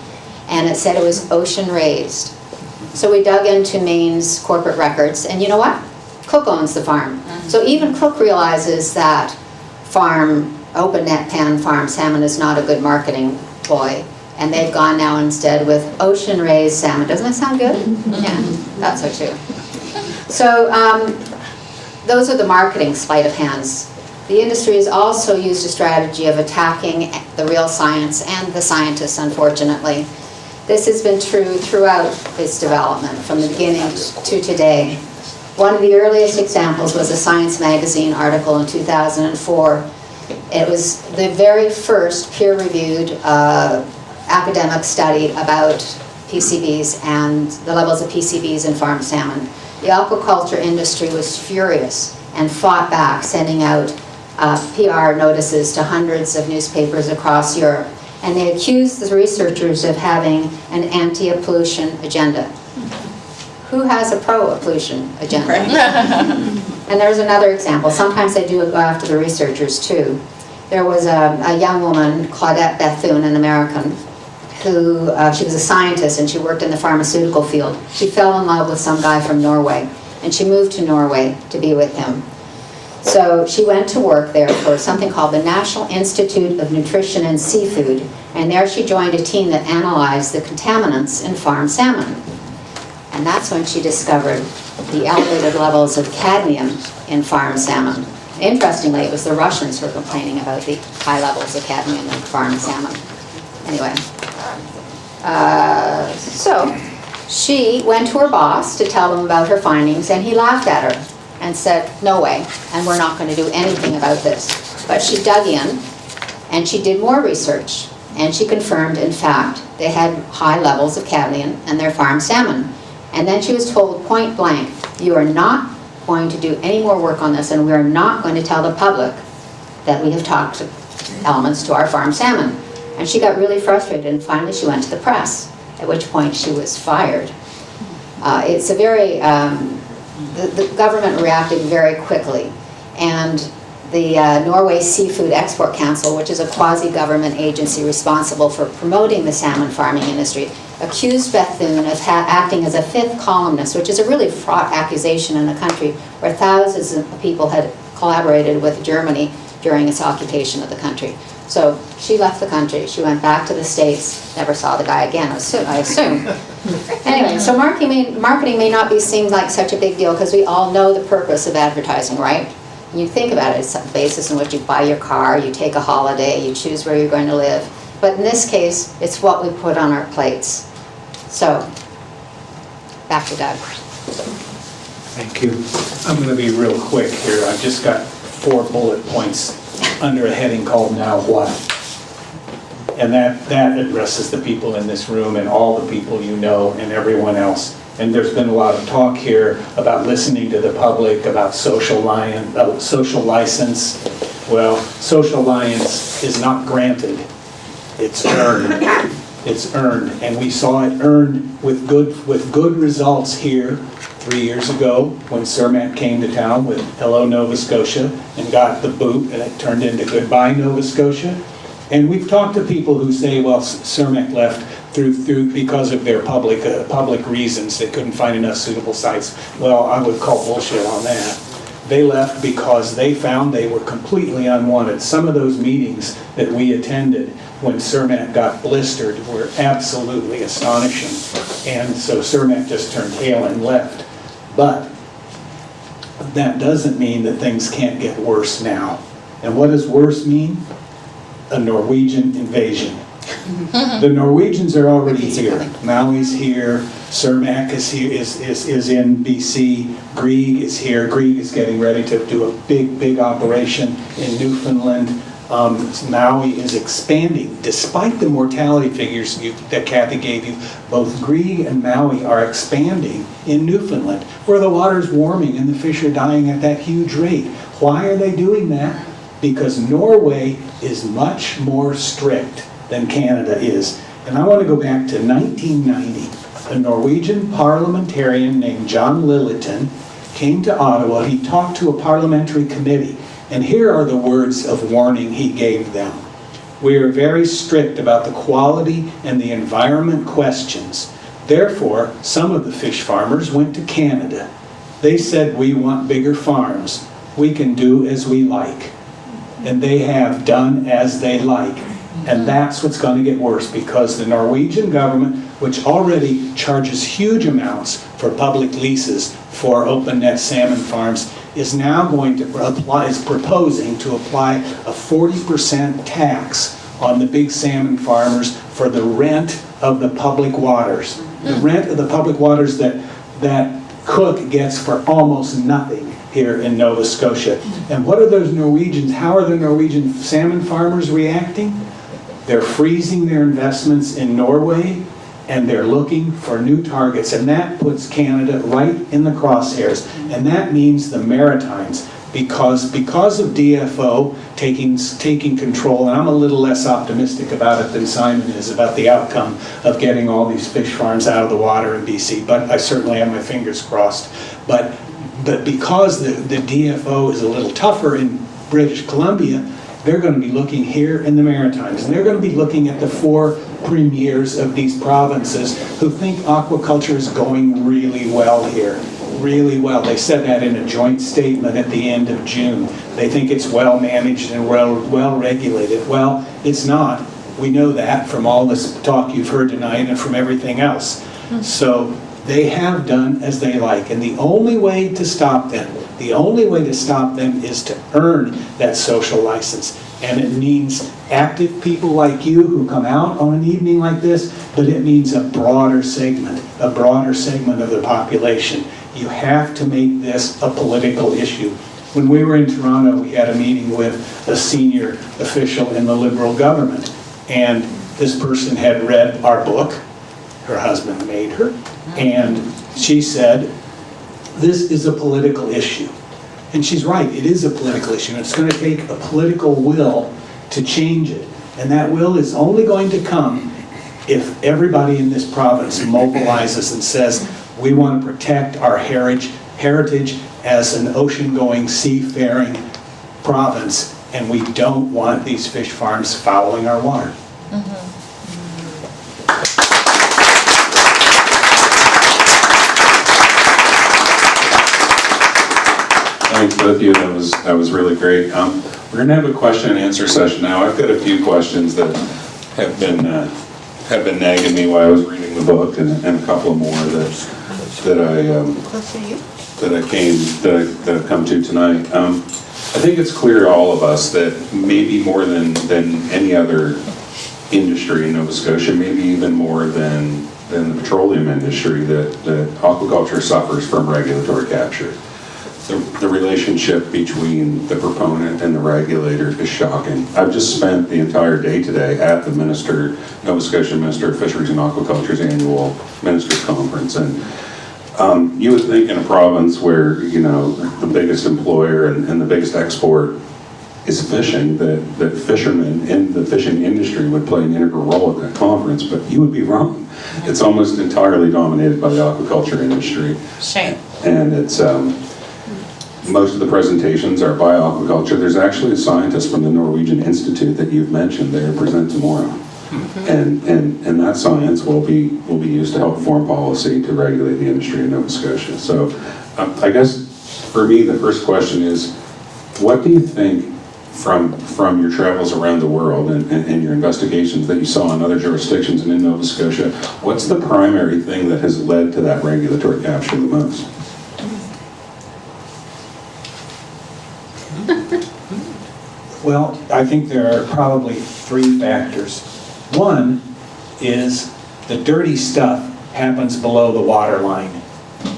And it said it was ocean raised. So we dug into Maine's corporate records, and you know what? Cook owns the farm. So even Cook realizes that open net pan farm salmon is not a good marketing ploy. And they've gone now instead with ocean raised salmon. Doesn't that sound good? Yeah, that's so too. So those are the marketing sleight of hands. The industry has also used a strategy of attacking the real science and the scientists, unfortunately. This has been true throughout its development, from the beginning to today. One of the earliest examples was a Science magazine article in 2004. It was the very first peer-reviewed academic study about PCBs and the levels of PCBs in farm salmon. The aquaculture industry was furious and fought back, sending out PR notices to hundreds of newspapers across Europe. And they accused the researchers of having an anti-pollution agenda. Who has a pro-pollution agenda? And there's another example. Sometimes they do go after the researchers too. There was a young woman, Claudette Bethune, an American, who, she was a scientist and she worked in the pharmaceutical field. She fell in love with some guy from Norway, and she moved to Norway to be with him. So she went to work there for something called the National Institute of Nutrition and Seafood, and there she joined a team that analyzed the contaminants in farm salmon. And that's when she discovered the elevated levels of cadmium in farm salmon. Interestingly, it was the Russians who were complaining about the high levels of cadmium in farm salmon. Anyway, so she went to her boss to tell him about her findings, and he laughed at her and said, no way, and we're not going to do anything about this. But she dug in, and she did more research, and she confirmed, in fact, they had high levels of cadmium in their farm salmon. And then she was told point blank, you are not going to do any more work on this, and we are not going to tell the public that we have toxic elements to our farm salmon. And she got really frustrated, and finally she went to the press. at which point she was fired. It's a very, the government reacted very quickly, and the Norway Seafood Export Council, which is a quasi-government agency responsible for promoting the salmon farming industry, accused Bethune of acting as a fifth columnist, which is a really fraught accusation in a country where thousands of people had collaborated with Germany during its occupation of the country. So she left the country, she went back to the States, never saw the guy again, I assume. Anyway, so marketing may not be seem like such a big deal because we all know the purpose of advertising, right? And you think about it, it's the basis in which you buy your car, you take a holiday, you choose where you're going to live. But in this case, it's what we put on our plates. So, back to Doug. Thank you. I'm going to be real quick here. I've just got 4 bullet points under a heading called Now What? And that addresses the people in this room and all the people you know and everyone else. And there's been a lot of talk here about listening to the public, about social license. Well, social license is not granted. It's earned. It's earned. And we saw it earned with good results here 3 years ago when Cermak came to town with Hello Nova Scotia and got the boot, and it turned into Goodbye Nova Scotia. And we've talked to people who say, well, Cermak left through because of their public reasons. They couldn't find enough suitable sites. Well, I would call bullshit on that. They left because they found they were completely unwanted. Some of those meetings that we attended when Cermak got blistered were absolutely astonishing. And so Cermak just turned tail and left. But that doesn't mean that things can't get worse now. And what does worse mean? A Norwegian invasion. The Norwegians are already here. Maui's here, Cermak is here, is in BC, Grieg is here. Grieg is getting ready to do a big operation in Newfoundland. Maui is expanding. Despite the mortality figures that Kathy gave you, both Grieg and Maui are expanding in Newfoundland, where the water's warming and the fish are dying at that huge rate. Why are they doing that? Because Norway is much more strict than Canada is. And I want to go back to 1990. A Norwegian parliamentarian named John Lilleton came to Ottawa. He talked to a parliamentary committee. And here are the words of warning he gave them. We are very strict about the quality and the environment questions. Therefore, some of the fish farmers went to Canada. They said, we want bigger farms. We can do as we like. And they have done as they like. And that's what's going to get worse, because the Norwegian government, which already charges huge amounts for public leases for open net salmon farms, is now going to proposing to apply a 40% tax on the big salmon farmers for the rent of the public waters. The rent of the public waters that Cook gets for almost nothing here in Nova Scotia. And what are those Norwegians, how are the Norwegian salmon farmers reacting? They're freezing their investments in Norway, and they're looking for new targets, and that puts Canada right in the crosshairs. And that means the Maritimes, because of DFO taking control, and I'm a little less optimistic about it than Simon is about the outcome of getting all these fish farms out of the water in BC, but I certainly have my fingers crossed. But because the DFO is a little tougher in British Columbia, they're going to be looking here in the Maritimes, and they're going to be looking at the 4 premiers of these provinces who think aquaculture is going really well here, really well. They said that in a joint statement at the end of June. They think it's well managed and well regulated. Well, it's not. We know that from all this talk you've heard tonight and from everything else. So they have done as they like, and the only way to stop them is to earn that social license. And it means active people like you who come out on an evening like this, but it means a broader segment of the population. You have to make this a political issue. When we were in Toronto, we had a meeting with a senior official in the Liberal government, and this person had read our book. Her husband made her, and she said, this is a political issue. And she's right, it is a political issue. It's going to take a political will to change it. And that will is only going to come if everybody in this province mobilizes and says, we want to protect our heritage as an ocean-going, seafaring province, and we don't want these fish farms fouling our water. Thanks, both of you. That was really great. We're going to have a question and answer session now. I've got a few questions that have been nagging me while I was reading the book, and a couple more that I've come to tonight. I think it's clear to all of us that maybe more than any other industry in Nova Scotia, maybe even more than the petroleum industry, that aquaculture suffers from regulatory capture. The relationship between the proponent and the regulator is shocking. I've just spent the entire day today at the Nova Scotia Minister of Fisheries and Aquaculture's annual Ministers' Conference, and you would think in a province where, the biggest employer and the biggest export is fishing, that fishermen in the fishing industry would play an integral role at that conference, but you would be wrong. It's almost entirely dominated by the aquaculture industry. Shame. And it's, most of the presentations are by aquaculture. There's actually a scientist from the Norwegian Institute that you've mentioned there to present tomorrow. And that science will be used to help form policy to regulate the industry in Nova Scotia. So I guess for me, the first question is, what do you think from your travels around the world and your investigations that you saw in other jurisdictions and in Nova Scotia, what's the primary thing that has led to that regulatory capture the most? Well, I think there are probably three factors. One is the dirty stuff happens below the water line.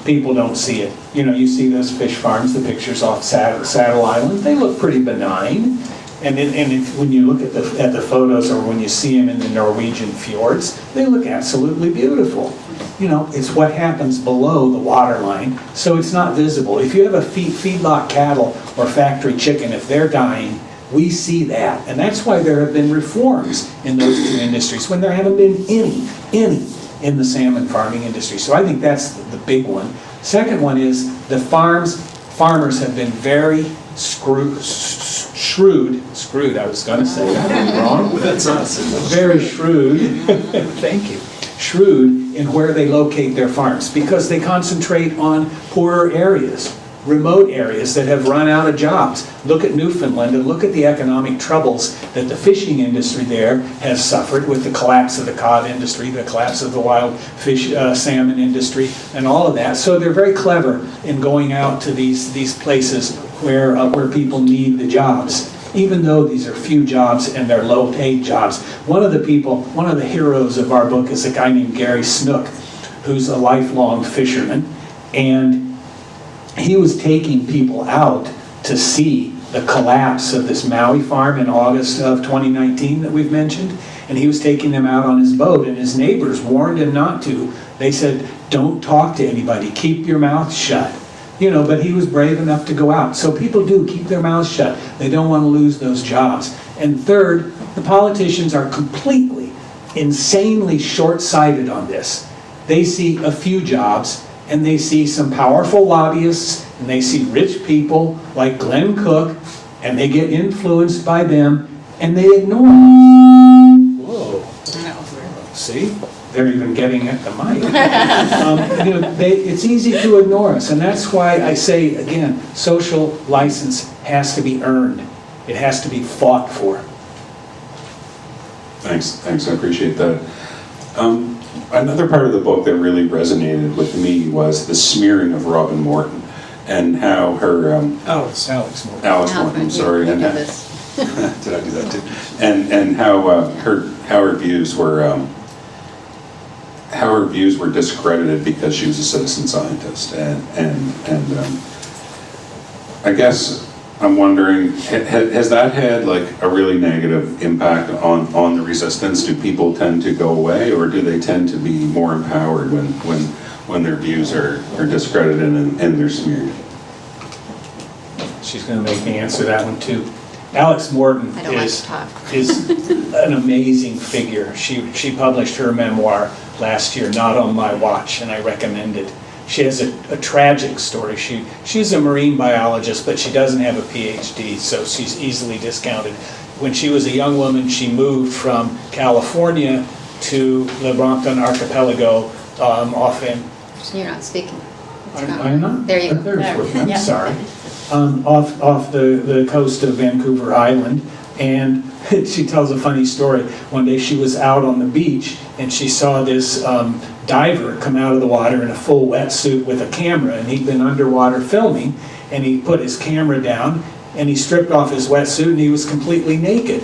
People don't see it. You see those fish farms, the pictures off Saddle Island, they look pretty benign. And when you look at the photos, or when you see them in the Norwegian fjords, they look absolutely beautiful. It's what happens below the water line, so it's not visible. If you have a feedlot cattle or factory chicken, if they're dying, we see that. And that's why there have been reforms in those two industries, when there haven't been any in the salmon farming industry. So I think that's the big one. Second one is the farmers have been very shrewd, I was going to say that wrong. That's us. Very shrewd, thank you, shrewd in where they locate their farms, because they concentrate on poorer areas, remote areas that have run out of jobs. Look at Newfoundland and look at the economic troubles that the fishing industry there has suffered with the collapse of the cod industry, the collapse of the wild fish salmon industry, and all of that. So they're very clever in going out to these places where people need the jobs, even though these are few jobs and they're low-paid jobs. One of the heroes of our book is a guy named Gary Snook, who's a lifelong fisherman, and he was taking people out to see the collapse of this Maui farm in August of 2019 that we've mentioned, and he was taking them out on his boat, and his neighbors warned him not to. They said, don't talk to anybody, keep your mouth shut. But he was brave enough to go out. So people do keep their mouths shut. They don't want to lose those jobs. And third, the politicians are completely, insanely short-sighted on this. They see a few jobs, and they see some powerful lobbyists, and they see rich people like Glenn Cook, and they get influenced by them, and they ignore them. Whoa. See? They're even getting at the mic. It's easy to ignore us, and that's why I say, again, social license has to be earned. It has to be fought for. Thanks, I appreciate that. Another part of the book that really resonated with me was the smearing of Robin Morton, and how her... Alex Morton. Alice Morton, sorry. You And, do this. did I do that too? And how her views were discredited because she was a citizen scientist, and I guess I'm wondering, has that had like a really negative impact on the resistance? Do people tend to go away, or do they tend to be more empowered when their views are discredited and they're smeared? She's going to make me answer that one too. Alex Morton I don't like is, to talk. is an amazing figure. She published her memoir last year, Not on My Watch, and I recommend it. She has a tragic story. She's a marine biologist, but she doesn't have a PhD, so she's easily discounted. When she was a young woman, she moved from California to the Brompton Archipelago off in You're not speaking. I'm not. There you go. There's work. I'm Yeah. sorry. Off the coast of Vancouver Island, and she tells a funny story. One day she was out on the beach and she saw this diver come out of the water in a full wetsuit with a camera, and he'd been underwater filming, and he put his camera down and he stripped off his wetsuit and he was completely naked.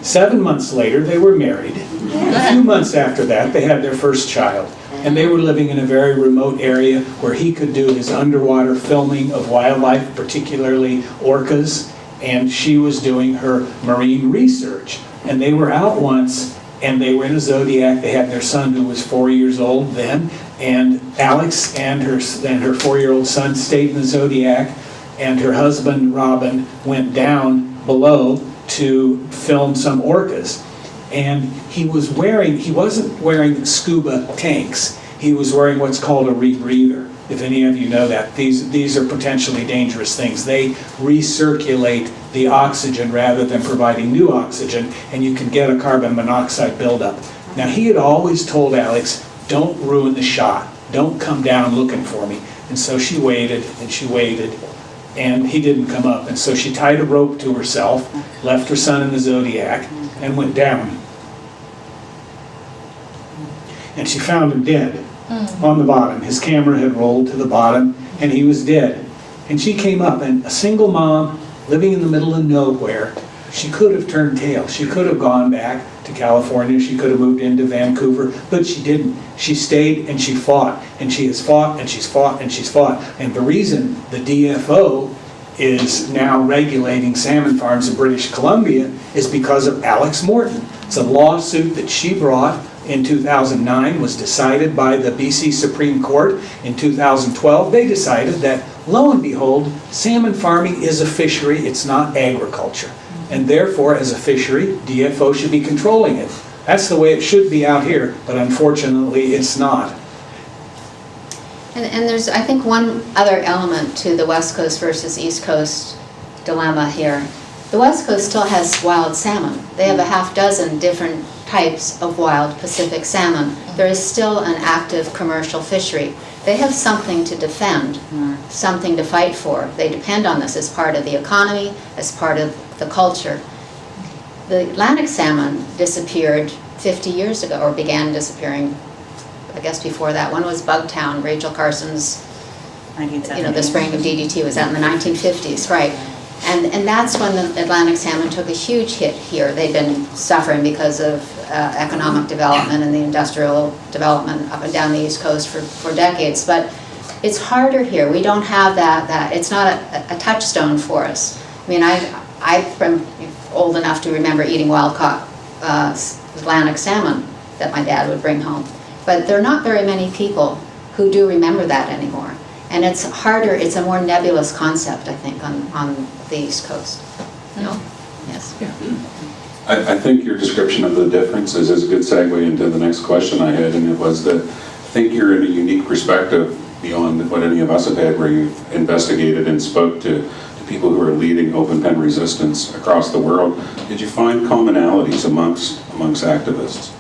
7 months later, they were married. A few months after that, they had their first child. And they were living in a very remote area where he could do his underwater filming of wildlife, particularly orcas, and she was doing her marine research. And they were out once, and they were in a Zodiac. They had their son who was 4 years old then, and Alex and her 4-year-old son stayed in the Zodiac, and her husband, Robin, went down below to film some orcas. And he wasn't wearing scuba tanks. He was wearing what's called a rebreather, if any of you know that. These are potentially dangerous things. They recirculate the oxygen rather than providing new oxygen, and you can get a carbon monoxide buildup. Now, he had always told Alex, don't ruin the shot. Don't come down looking for me. And so she waited, and she waited, and he didn't come up. And so she tied a rope to herself, left her son in the Zodiac, and went down. And she found him dead on the bottom. His camera had rolled to the bottom, and he was dead. And she came up, and a single mom living in the middle of nowhere, she could have turned tail. She could have gone back to California. She could have moved into Vancouver, but she didn't. She stayed and she fought, and she has fought, and she's fought, and she's fought. And the reason the DFO is now regulating salmon farms in British Columbia is because of Alex Morton. It's a lawsuit that she brought in 2009, was decided by the BC Supreme Court in 2012. They decided that, lo and behold, salmon farming is a fishery, it's not agriculture. And therefore, as a fishery, DFO should be controlling it. That's the way it should be out here, but unfortunately, it's not. And there's, I think, one other element to the West Coast versus East Coast dilemma here. The West Coast still has wild salmon. They have a half dozen different types of wild Pacific salmon. There is still an active commercial fishery. They have something to defend, something to fight for. They depend on this as part of the economy, as part of the culture. The Atlantic salmon disappeared 50 years ago, or began disappearing, I guess before that. One was Bugtown, Rachel Carson's, the spraying of DDT was out in the 1950s, right? And that's when the Atlantic salmon took a huge hit here. They've been suffering because of economic development and the industrial development up and down the East Coast for decades. But it's harder here. We don't have that. It's not a touchstone for us. I mean, I'm old enough to remember eating wild-caught Atlantic salmon that my dad would bring home. But there are not very many people who do remember that anymore. And it's harder, it's a more nebulous concept, I think, on the East Coast. No? Yes? I think your description of the differences is a good segue into the next question I had, and it was that I think you're in a unique perspective beyond what any of us have had, where you've investigated and spoke to people who are leading open pen resistance across the world. Did you find commonalities amongst activists?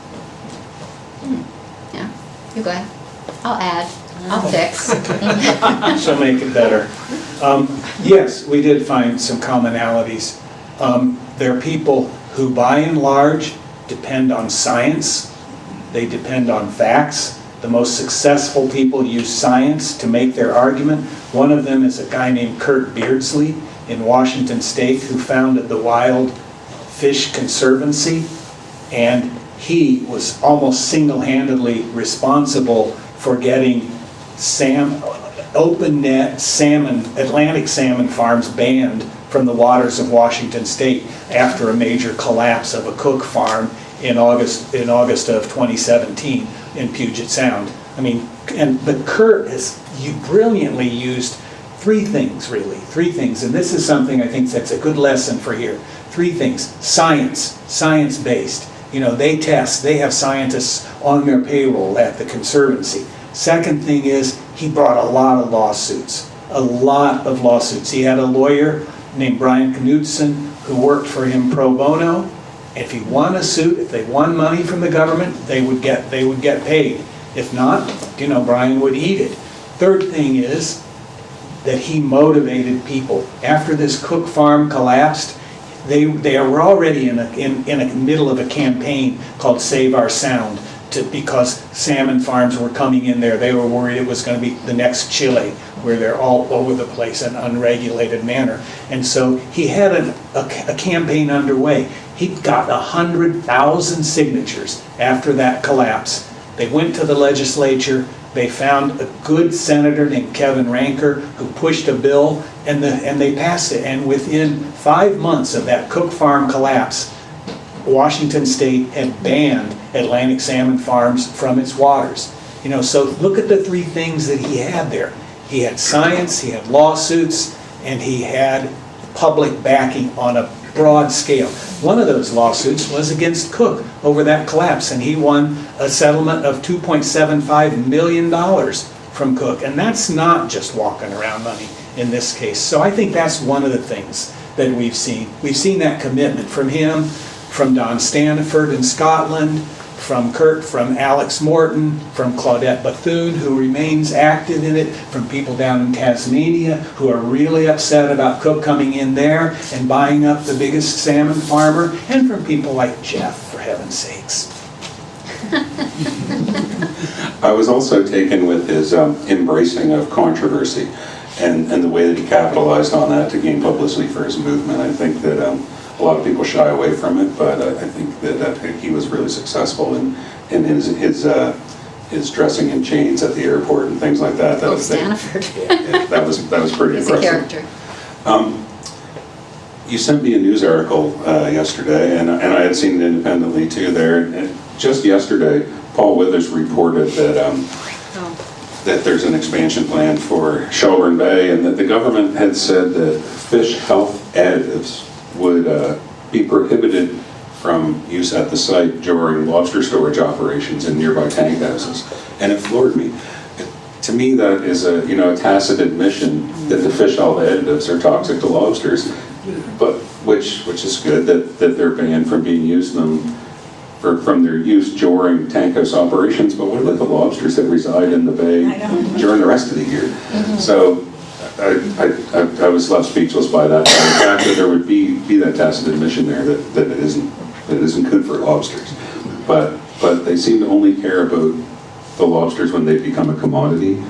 Yeah? You go ahead. I'll add. I'll fix. She'll make it better. Yes, we did find some commonalities. There are people who, by and large, depend on science. They depend on facts. The most successful people use science to make their argument. One of them is a guy named Kurt Beardsley in Washington State, who founded the Wild Fish Conservancy, and he was almost single-handedly responsible for getting open net salmon, Atlantic salmon farms banned from the waters of Washington State after a major collapse of a Cook farm in August of 2017 in Puget Sound. I mean, but Kurt has brilliantly used three things, really, three things. And this is something I think that's a good lesson for here. Three things. Science, science-based. You know, they test, they have scientists on their payroll at the Conservancy. Second thing is, he brought a lot of lawsuits. A lot of lawsuits. He had a lawyer named Brian Knudsen who worked for him pro bono. If he won a suit, if they won money from the government, they would get paid. If not, you know, Brian would eat it. Third thing is that he motivated people. After this Cook Farm collapsed, they were already in a middle of a campaign called Save Our Sound, because salmon farms were coming in there. They were worried it was going to be the next Chile, where they're all over the place in an unregulated manner. And so he had a campaign underway. He got 100,000 signatures after that collapse. They went to the legislature. They found a good senator named Kevin Ranker who pushed a bill, and they passed it. And within 5 months of that Cook Farm collapse, Washington State had banned Atlantic salmon farms from its waters. You know, so look at the three things that he had there. He had science, he had lawsuits, and he had public backing on a broad scale. One of those lawsuits was against Cook over that collapse, and he won a settlement of $2.75 million from Cook. And that's not just walking around money in this case. So I think that's one of the things that we've seen. We've seen that commitment from him, from Don Staniford in Scotland, from Alex Morton, from Claudette Bethune, who remains active in it, from people down in Tasmania who are really upset about Cook coming in there and buying up the biggest salmon farmer, and from people like Jeff, for heaven's sakes. I was also taken with his embracing of controversy and the way that he capitalized on that to gain publicity for his movement. I think that a lot of people shy away from it, but I think that he was really successful in his dressing in chains at the airport and things like that. Staniford. That was pretty He's impressive. a character. You sent me a news article yesterday, and I had seen it independently too there. And just yesterday, Paul Withers reported that there's an expansion plan for Shelburne Bay, and that the government had said that fish health additives would be prohibited from use at the site during lobster storage operations in nearby tank houses. And it floored me. To me, that is a tacit admission that the fish health additives are toxic to lobsters, but which is good that they're banned from being used from their use during tank house operations. But what about the lobsters that reside in the bay during the rest of the year? So I was left speechless by that. The fact that there would be that tacit admission there that it isn't good for lobsters. But they seem to only care about the lobsters when they become a commodity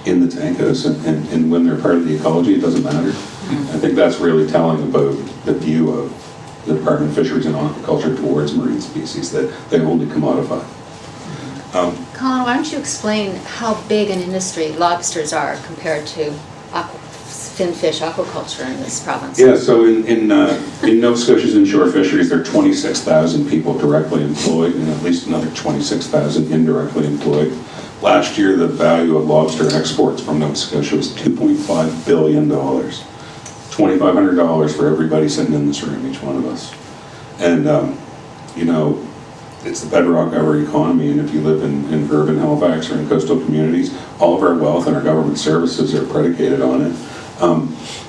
in the tank house, and when they're part of the ecology, it doesn't matter. I think that's really telling about the view of the Department of Fisheries and Aquaculture towards marine species, that they only commodify. Colin, why don't you explain how big an industry lobsters are compared to finfish aquaculture in this province? Yeah, so in Nova Scotia's inshore fisheries, there are 26,000 people directly employed and at least another 26,000 indirectly employed. Last year, the value of lobster exports from Nova Scotia was $2.5 billion. $2,500 for everybody sitting in this room, each one of us. And, it's the bedrock of our economy, and if you live in urban Halifax or in coastal communities, all of our wealth and our government services are predicated on it.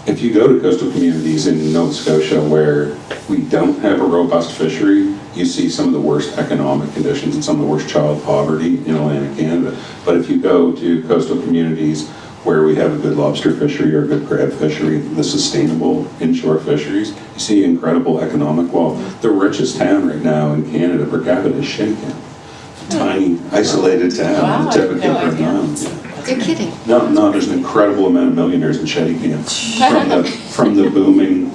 If you go to coastal communities in Nova Scotia where we don't have a robust fishery, you see some of the worst economic conditions and some of the worst child poverty in Atlantic Canada. But if you go to coastal communities where we have a good lobster fishery or a good crab fishery, the sustainable inshore fisheries, you see incredible economic wealth. The richest town right now in Canada per capita is Shedican. A tiny, isolated town on the tip of Kilburn Island. You're kidding. No, there's an incredible amount of millionaires in Shedican from the booming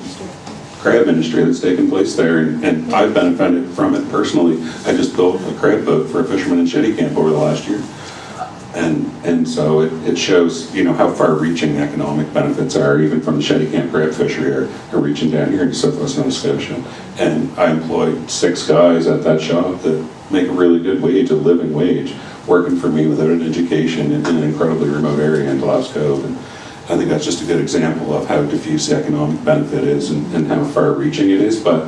crab industry that's taken place there, and I've benefited from it personally. I just built a crab boat for a fisherman in Shedican over the last year. And so it shows, how far-reaching the economic benefits are, even from the Shedican crab fishery are reaching down here to southwest Nova Scotia. And I employed 6 guys at that shop that make a really good wage, a living wage, working for me without an education in an incredibly remote area in Glasgow. I think that's just a good example of how diffuse the economic benefit is and how far-reaching it is. But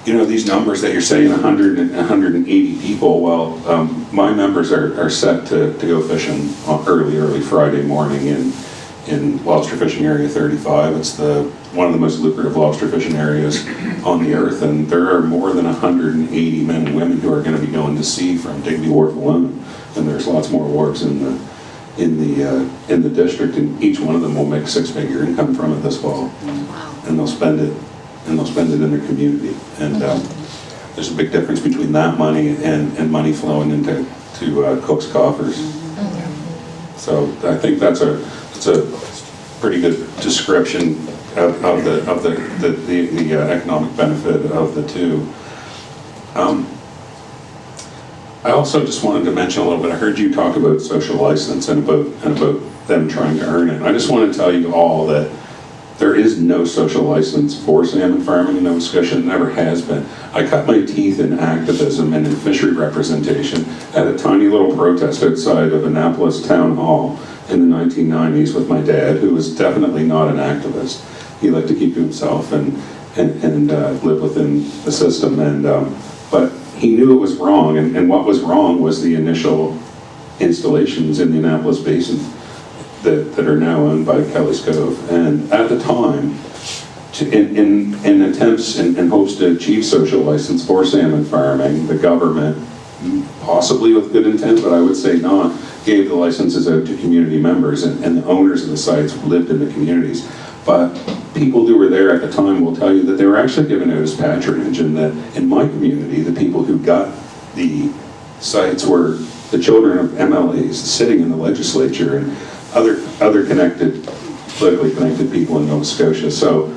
you know, these numbers that you're saying, 100 and 180 people, well, my members are set to go fishing on early Friday morning in Lobster Fishing Area 35. It's one of the most lucrative lobster fishing areas on the earth, and there are more than 180 men and women who are going to be going to sea from Digby Wharf alone, and there's lots more wharves in the district, and each one of them will make a 6-figure income from it this fall, and they'll spend it in their community. And there's a big difference between that money and money flowing into Cook's coffers. So I think that's a pretty good description of the economic benefit of the two. I also just wanted to mention a little bit. I heard you talk about social license and about them trying to earn it. I just want to tell you all that there is no social license for salmon farming in Nova Scotia. It never has been. I cut my teeth in activism and in fishery representation at a tiny little protest outside of Annapolis Town Hall in the 1990s with my dad, who was definitely not an activist. He liked to keep to himself and live within the system. But he knew it was wrong, and what was wrong was the initial installations in the Annapolis Basin that are now owned by Kelly's Cove. And at the time, in attempts and hopes to achieve social license for salmon farming, the government, possibly with good intent, but I would say not, gave the licenses out to community members, and the owners of the sites lived in the communities. But people who were there at the time will tell you that they were actually given out as patronage, and that in my community, the people who got the sites were the children of MLAs sitting in the legislature and other politically connected people in Nova Scotia. So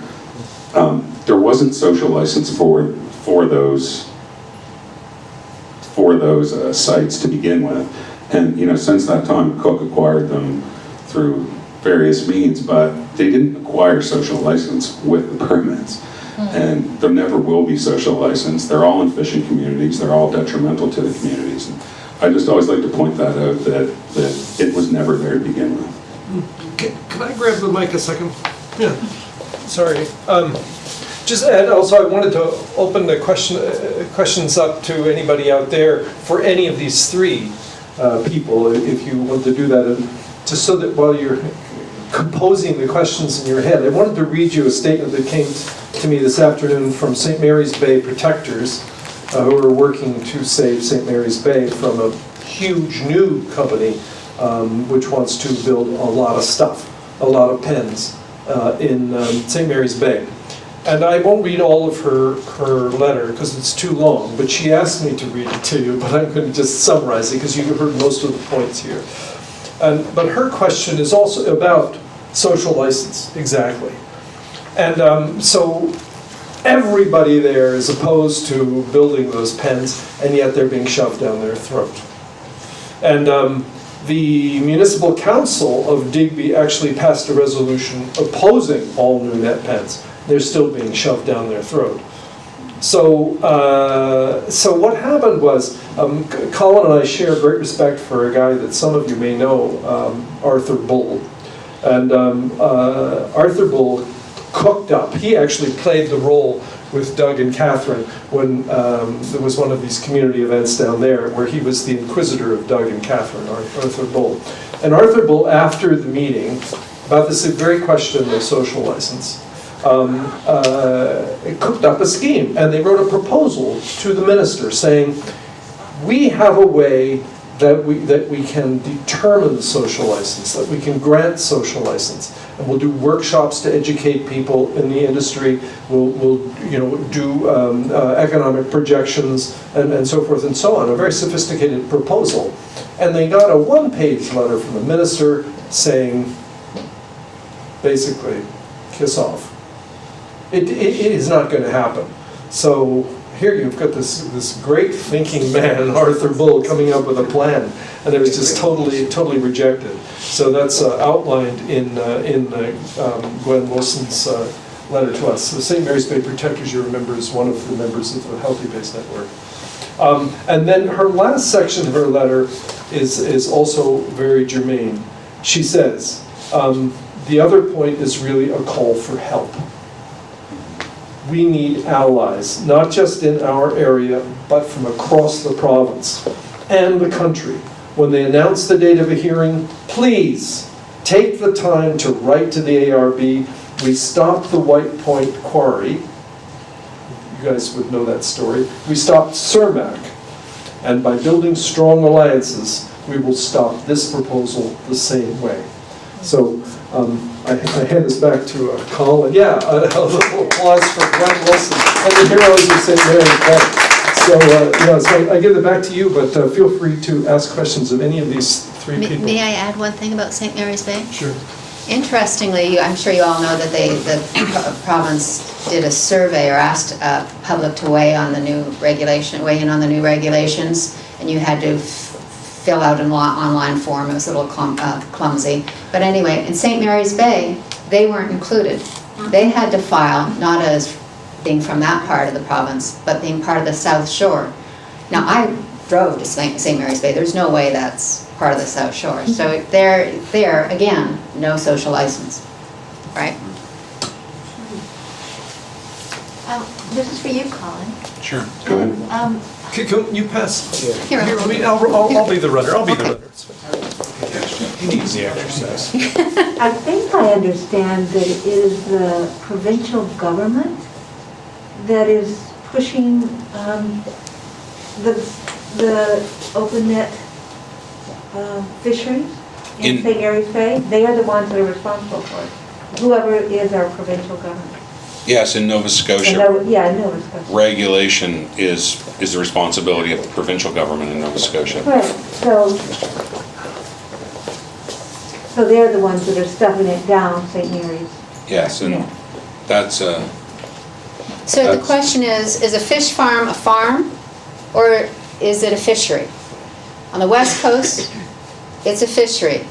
there wasn't social license for those sites to begin with. And you know, since that time, Cook acquired them through various means, but they didn't acquire social license with the permits. And there never will be social license. They're all in fishing communities. They're all detrimental to the communities. And I just always like to point that out, that it was never there to begin with. Can I grab the mic a second? Yeah. Sorry. Just and also, I wanted to open the questions up to anybody out there for any of these three people, if you want to do that, and just so that while you're composing the questions in your head, I wanted to read you a statement that came to me this afternoon from St. Mary's Bay Protectors, who are working to save St. Mary's Bay from a huge new company which wants to build a lot of stuff, a lot of pens in St. Mary's Bay. And I won't read all of her letter because it's too long, but she asked me to read it to you, but I'm going to just summarize it because you heard most of the points here. But her question is also about social license, exactly. And so everybody there is opposed to building those pens, and yet they're being shoved down their throat. And the Municipal Council of Digby actually passed a resolution opposing all new net pens. They're still being shoved down their throat. So what happened was, Colin and I share great respect for a guy that some of you may know, Arthur Bull. And Arthur Bull cooked up. He actually played the role with Doug and Catherine when there was one of these community events down there where he was the inquisitor of Doug and Catherine, Arthur Bull. And Arthur Bull, after the meeting, about this very question of social license, cooked up a scheme, and they wrote a proposal to the minister saying, we have a way that we can determine the social license, that we can grant social license, and we'll do workshops to educate people in the industry. We'll do economic projections and so forth and so on. A very sophisticated proposal, and they got a one-page letter from the minister saying, basically, kiss off. It is not going to happen. So here you've got this great thinking man, Arthur Bull, coming up with a plan, and it was just totally rejected. So that's outlined in Gwen Wilson's letter to us. The St. Mary's Bay Protectors, you remember, is one of the members of the Healthy Bays Network. And then her last section of her letter is also very germane. She says, The other point is really a call for help. We need allies, not just in our area, but from across the province and the country. When they announce the date of a hearing, please take the time to write to the ARB. We stopped the White Point Quarry. You guys would know that story. We stopped Cermak. And by building strong alliances, we will stop this proposal the same way. So I hand this back to Colin. Yeah, a little applause for Glenn Wilson and the heroes of St. Mary's Bay. So, I give it back to you, but feel free to ask questions of any of these three people. May I add one thing about St. Mary's Bay? Sure. Interestingly, I'm sure you all know that the province did a survey or asked public to weigh in on the new regulations, and you had to fill out an online form. It was a little clumsy. But anyway, in St. Mary's Bay, they weren't included. They had to file, not as being from that part of the province, but being part of the South Shore. Now, I drove to St. Mary's Bay. There's no way that's part of the South Shore. So there, again, no social license, right? This is for you, Colin. Sure. Go ahead. Can you pass? Here. Here, I'll be the runner. I'll be the runner. It's fine. He needs the exercise. I think I understand that it is the provincial government that is pushing the open net fisheries in St. Mary's Bay. They are the ones that are responsible for it, whoever is our provincial government. Yes, in Nova Scotia. Yeah, Nova Scotia. Regulation is the responsibility of the provincial government in Nova Scotia. Right, so they're the ones that are stuffing it down St. Mary's. Yes, and that's So the question is a fish farm a farm, or is it a fishery? On the West Coast, it's a fishery.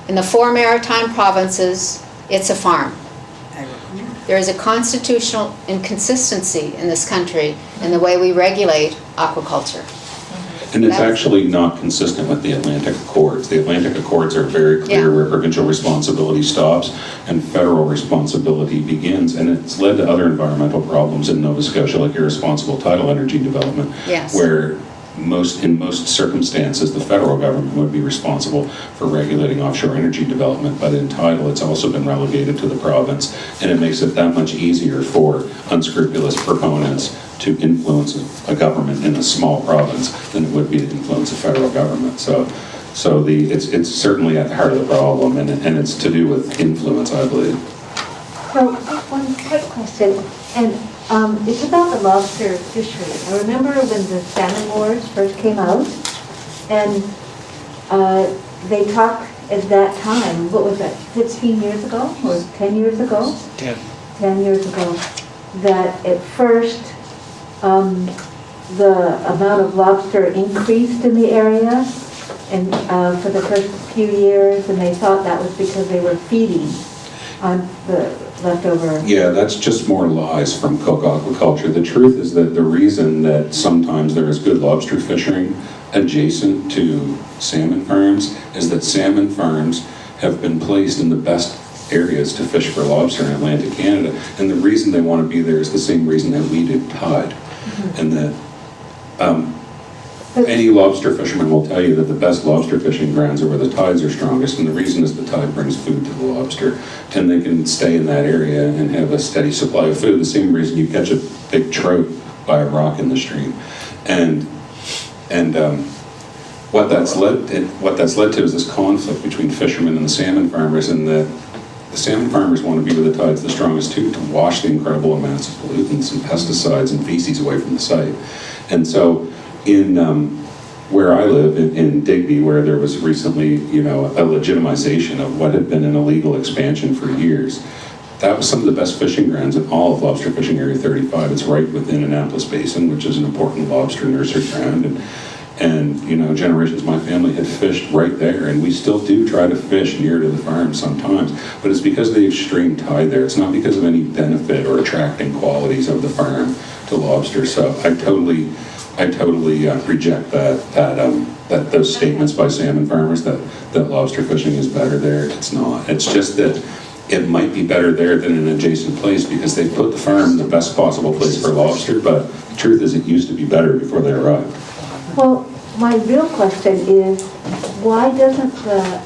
In the 4 maritime provinces, it's a farm. There is a constitutional inconsistency in this country in the way we regulate aquaculture. And it's actually not consistent with the Atlantic Accords. The Atlantic Accords are very clear where provincial responsibility stops and federal responsibility begins. And it's led to other environmental problems in Nova Scotia, like irresponsible tidal energy development, Yes. where in most circumstances, the federal government would be responsible for regulating offshore energy development, but in tidal, it's also been relegated to the province, and it makes it that much easier for unscrupulous proponents to influence a government in a small province than it would be to influence a federal government. So it's certainly at the heart of the problem, and it's to do with influence, I believe. So, just one quick question, and it's about the lobster fishery. I remember when the salmon wars first came out, and they talked at that time, what was that, 15 years ago, or 10 years ago? 10 years ago, that at first, the amount of lobster increased in the area, and for the first few years, and they thought that was because they were feeding on the leftover. Yeah, that's just more lies from Cook Aquaculture. The truth is that the reason that sometimes there is good lobster fishing adjacent to salmon farms is that salmon farms have been placed in the best areas to fish for lobster in Atlantic Canada. And the reason they want to be there is the same reason that we do tide. And that any lobster fisherman will tell you that the best lobster fishing grounds are where the tides are strongest, and the reason is the tide brings food to the lobster, and they can stay in that area and have a steady supply of food. The same reason you catch a big trout by a rock in the stream, and what that's led to is this conflict between fishermen and the salmon farmers, and that the salmon farmers want to be where the tide's the strongest too, to wash the incredible amounts of pollutants and pesticides and feces away from the site. And so in where I live, in Digby, where there was recently, a legitimization of what had been an illegal expansion for years, that was some of the best fishing grounds in all of Lobster Fishing Area 35. It's right within Annapolis Basin, which is an important lobster nursery ground. And generations of my family had fished right there, and we still do try to fish near to the farm sometimes, but it's because of the extreme tide there. It's not because of any benefit or attracting qualities of the farm to lobster. So I totally I totally reject those statements by salmon farmers that lobster fishing is better there. It's not. It's just that it might be better there than in an adjacent place because they put the farm in the best possible place for lobster, but the truth is it used to be better before they arrived. Well, my real question is, why doesn't the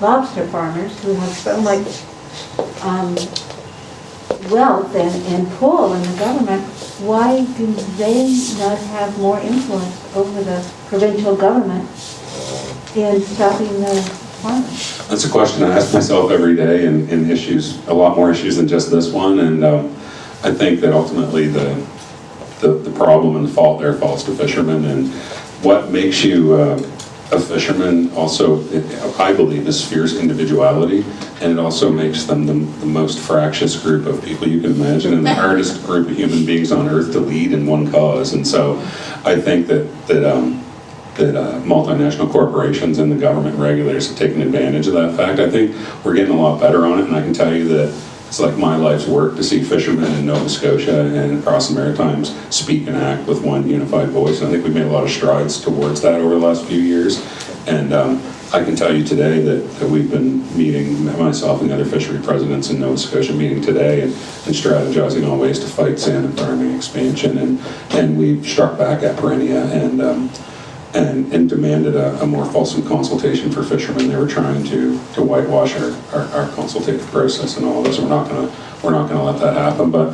lobster farmers who have so much wealth and pull in the government, why do they not have more influence over the provincial government in stopping the farmers? That's a question I ask myself every day in issues, a lot more issues than just this one, and I think that ultimately the problem and the fault there falls to fishermen, and what makes you a fisherman also, I believe, is fierce individuality, and it also makes them the most fractious group of people you can imagine, and the hardest group of human beings on earth to lead in one cause. And so I think that multinational corporations and the government regulators have taken advantage of that fact. I think we're getting a lot better on it, and I can tell you that it's like my life's work to see fishermen in Nova Scotia and across the Maritimes speak and act with one unified voice. And I think we've made a lot of strides towards that over the last few years. And I can tell you today that we've been meeting, myself and the other fishery presidents in Nova Scotia meeting today and strategizing on ways to fight salmon farming expansion. And we've struck back at Perennia and demanded a more fulsome consultation for fishermen. They were trying to whitewash our consultative process and all of this. We're not gonna let that happen. But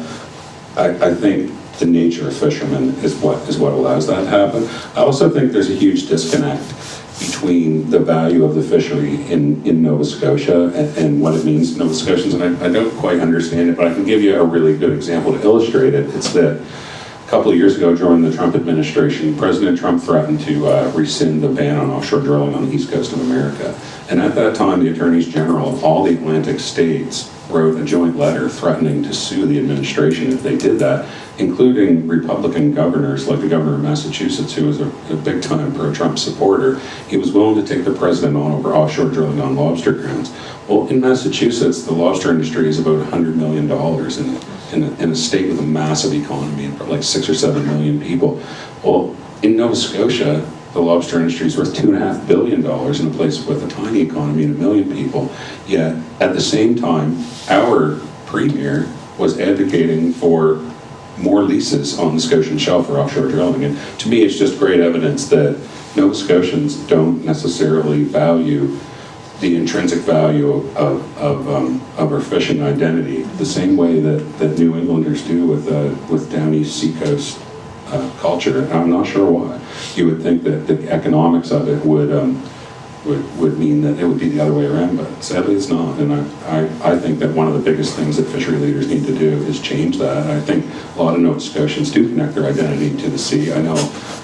I think the nature of fishermen is what allows that to happen. I also think there's a huge disconnect between the value of the fishery in Nova Scotia and what it means to Nova Scotians. And I don't quite understand it, but I can give you a really good example to illustrate it. It's that a couple of years ago during the Trump administration, President Trump threatened to rescind the ban on offshore drilling on the east coast of America. And at that time, the attorneys general of all the Atlantic states wrote a joint letter threatening to sue the administration if they did that, including Republican governors like the governor of Massachusetts, who was a big-time pro-Trump supporter. He was willing to take the president on over offshore drilling on lobster grounds. Well, in Massachusetts, the lobster industry is about $100 million in a state with a massive economy, like 6 or 7 million people. Well, in Nova Scotia, the lobster industry is worth $2.5 billion in a place with a tiny economy and 1 million people. Yet, at the same time, our premier was advocating for more leases on the Scotian shelf for offshore drilling. And to me, it's just great evidence that Nova Scotians don't necessarily value the intrinsic value of our fishing identity the same way that New Englanders do with down east seacoast culture. And I'm not sure why. You would think that the economics of it would mean that it would be the other way around, but sadly it's not. And I think that one of the biggest things that fishery leaders need to do is change that. I think a lot of Nova Scotians do connect their identity to the sea. I know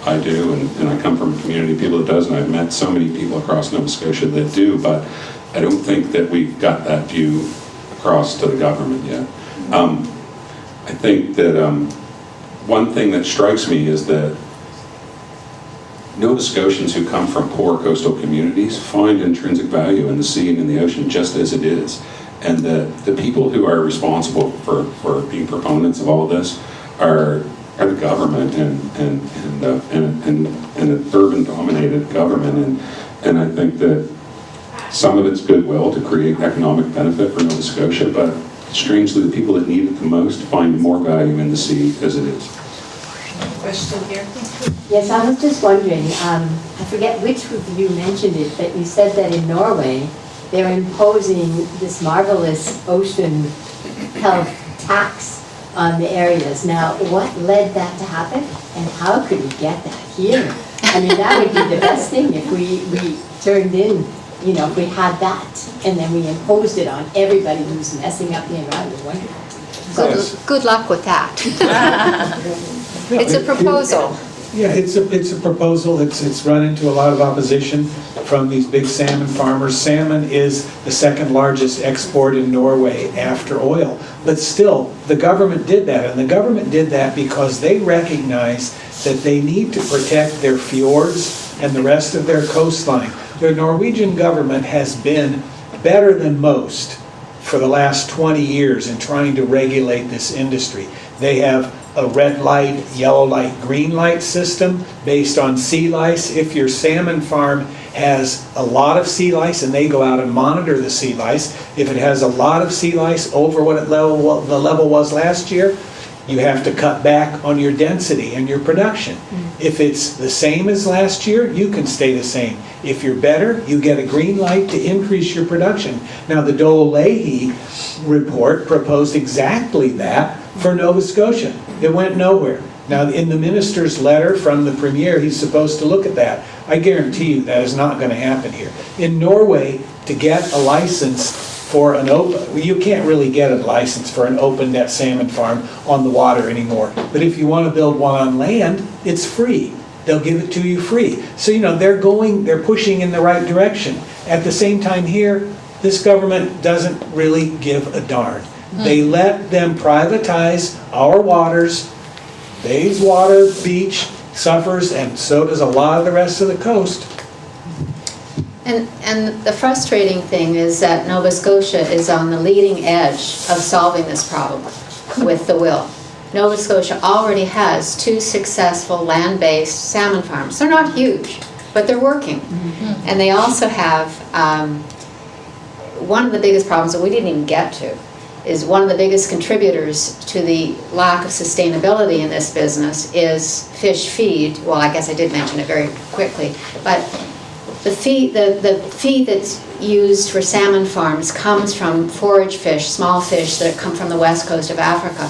I do, and I come from a community of people that does, and I've met so many people across Nova Scotia that do, but I don't think that we've got that view across to the government yet. I think that one thing that strikes me is that Nova Scotians who come from poor coastal communities find intrinsic value in the sea and in the ocean just as it is. And that the people who are responsible for being proponents of all of this are the government and an urban-dominated government. And I think that some of it's goodwill to create economic benefit for Nova Scotia, but strangely, the people that need it the most find more value in the sea as it is. Question here. Yes, I was just wondering, I forget which of you mentioned it, but you said that in Norway, they're imposing this marvelous ocean health tax on the areas. Now, what led that to happen, and how could we get that here? I mean, that would be the best thing if we turned in, you know, if we had that, and then we imposed it on everybody who's messing up the environment. Wonderful. Good luck with that. It's a proposal. Yeah, it's a proposal. It's run into a lot of opposition from these big salmon farmers. Salmon is the second largest export in Norway after oil. But still, the government did that. And the government did that because they recognize that they need to protect their fjords and the rest of their coastline. The Norwegian government has been better than most for the last 20 years in trying to regulate this industry. They have a red light, yellow light, green light system based on sea lice. If your salmon farm has a lot of sea lice, and they go out and monitor the sea lice, if it has a lot of sea lice over what the level was last year, you have to cut back on your density and your production. If it's the same as last year, you can stay the same. If you're better, you get a green light to increase your production. Now, the Dole-Leahy report proposed exactly that for Nova Scotia. It went nowhere. Now, in the minister's letter from the premier, he's supposed to look at that. I guarantee you that is not going to happen here. In Norway, to get a license for an open, you can't really get a license for an open net salmon farm on the water anymore. But if you want to build one on land, it's free. They'll give it to you free. So, they're pushing in the right direction. At the same time here, this government doesn't really give a darn. They let them privatize our waters. Bayswater Beach suffers, and so does a lot of the rest of the coast. And the frustrating thing is that Nova Scotia is on the leading edge of solving this problem with the will. Nova Scotia already has 2 successful land-based salmon farms. They're not huge, but they're working. And they also have, one of the biggest problems that we didn't even get to is one of the biggest contributors to the lack of sustainability in this business is fish feed. Well, I guess I did mention it very quickly, but the feed that's used for salmon farms comes from forage fish, small fish that come from the west coast of Africa.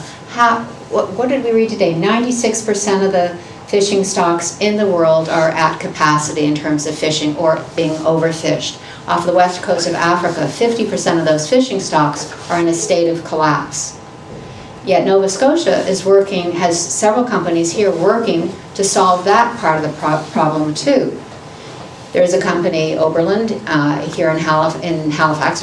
What did we read today? 96% of the fishing stocks in the world are at capacity in terms of fishing or being overfished. Off the west coast of Africa, 50% of those fishing stocks are in a state of collapse. Yet Nova Scotia has several companies here working to solve that part of the problem too. There's a company, Oberland, here in Halifax,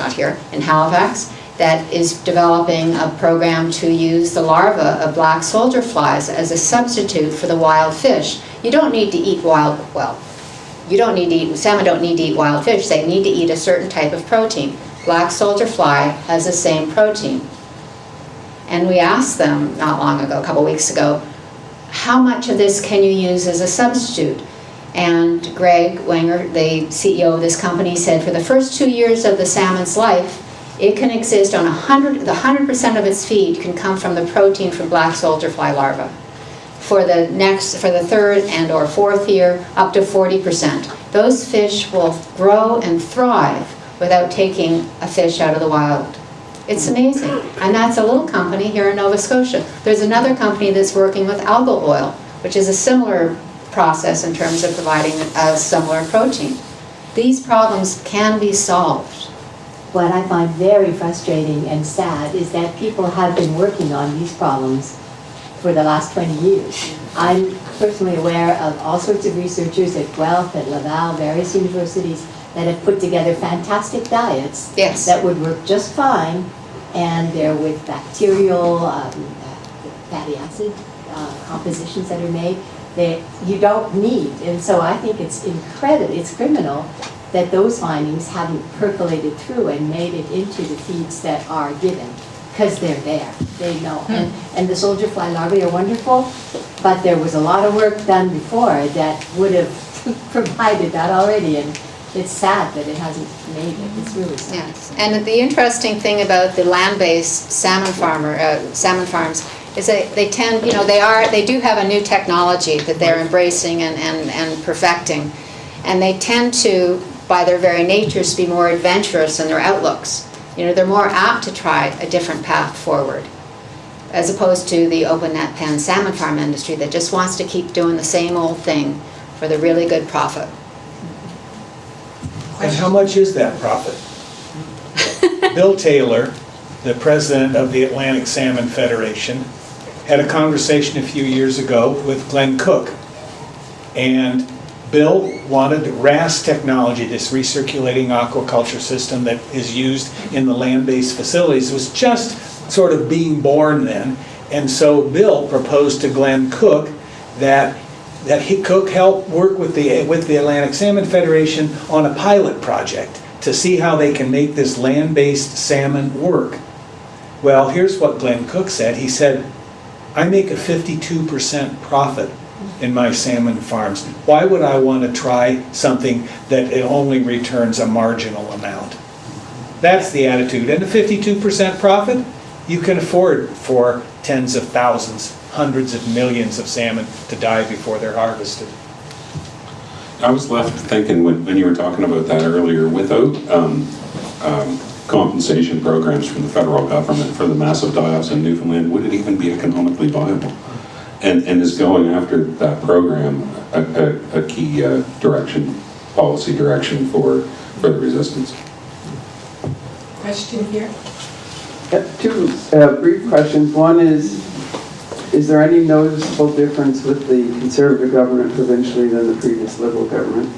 that is developing a program to use the larvae of black soldier flies as a substitute for the wild fish. You don't need to eat salmon don't need to eat wild fish. They need to eat a certain type of protein. Black soldier fly has the same protein. And we asked them not long ago, a couple weeks ago, how much of this can you use as a substitute? And Greg Wenger, the CEO of this company, said for the first 2 years of the salmon's life, it can exist on 100% of its feed can come from the protein from black soldier fly larvae. For the third and or fourth year, up to 40%. Those fish will grow and thrive without taking a fish out of the wild. It's amazing. And that's a little company here in Nova Scotia. There's another company that's working with algal oil, which is a similar process in terms of providing a similar protein. These problems can be solved. What I find very frustrating and sad is that people have been working on these problems for the last 20 years. I'm personally aware of all sorts of researchers at Guelph, at Laval, various universities that have put together fantastic diets that would work just fine, and they're with bacterial fatty acid compositions that are made that you don't need. And so I think it's criminal that those findings haven't percolated through and made it into the feeds that are given, because they're there, they know. And the soldier fly larvae are wonderful, but there was a lot of work done before that would have provided that already, and it's sad that it hasn't made it. It's really sad. Yes, and the interesting thing about the land-based salmon farms is they tend, they do have a new technology that they're embracing and perfecting, and they tend to, by their very natures, be more adventurous in their outlooks. They're more apt to try a different path forward, as opposed to the open net pen salmon farm industry that just wants to keep doing the same old thing for the really good profit. And how much is that profit? Bill Taylor, the president of the Atlantic Salmon Federation, had a conversation a few years ago with Glenn Cook. And Bill wanted RAS technology, this recirculating aquaculture system that is used in the land-based facilities. It was just sort of being born then. And so Bill proposed to Glenn Cook that Cook help work with the Atlantic Salmon Federation on a pilot project to see how they can make this land-based salmon work. Well, here's what Glenn Cook said. He said, I make a 52% profit in my salmon farms. Why would I want to try something that it only returns a marginal amount? That's the attitude. And a 52% profit, you can afford for tens of thousands, hundreds of millions of salmon to die before they're harvested. I was left thinking when you were talking about that earlier, without compensation programs from the federal government for the massive die-offs in Newfoundland, would it even be economically viable? And is going after that program a key direction, policy direction for the resistance? Question here? Two brief questions. One is there any noticeable difference with the Conservative government provincially than the previous Liberal government?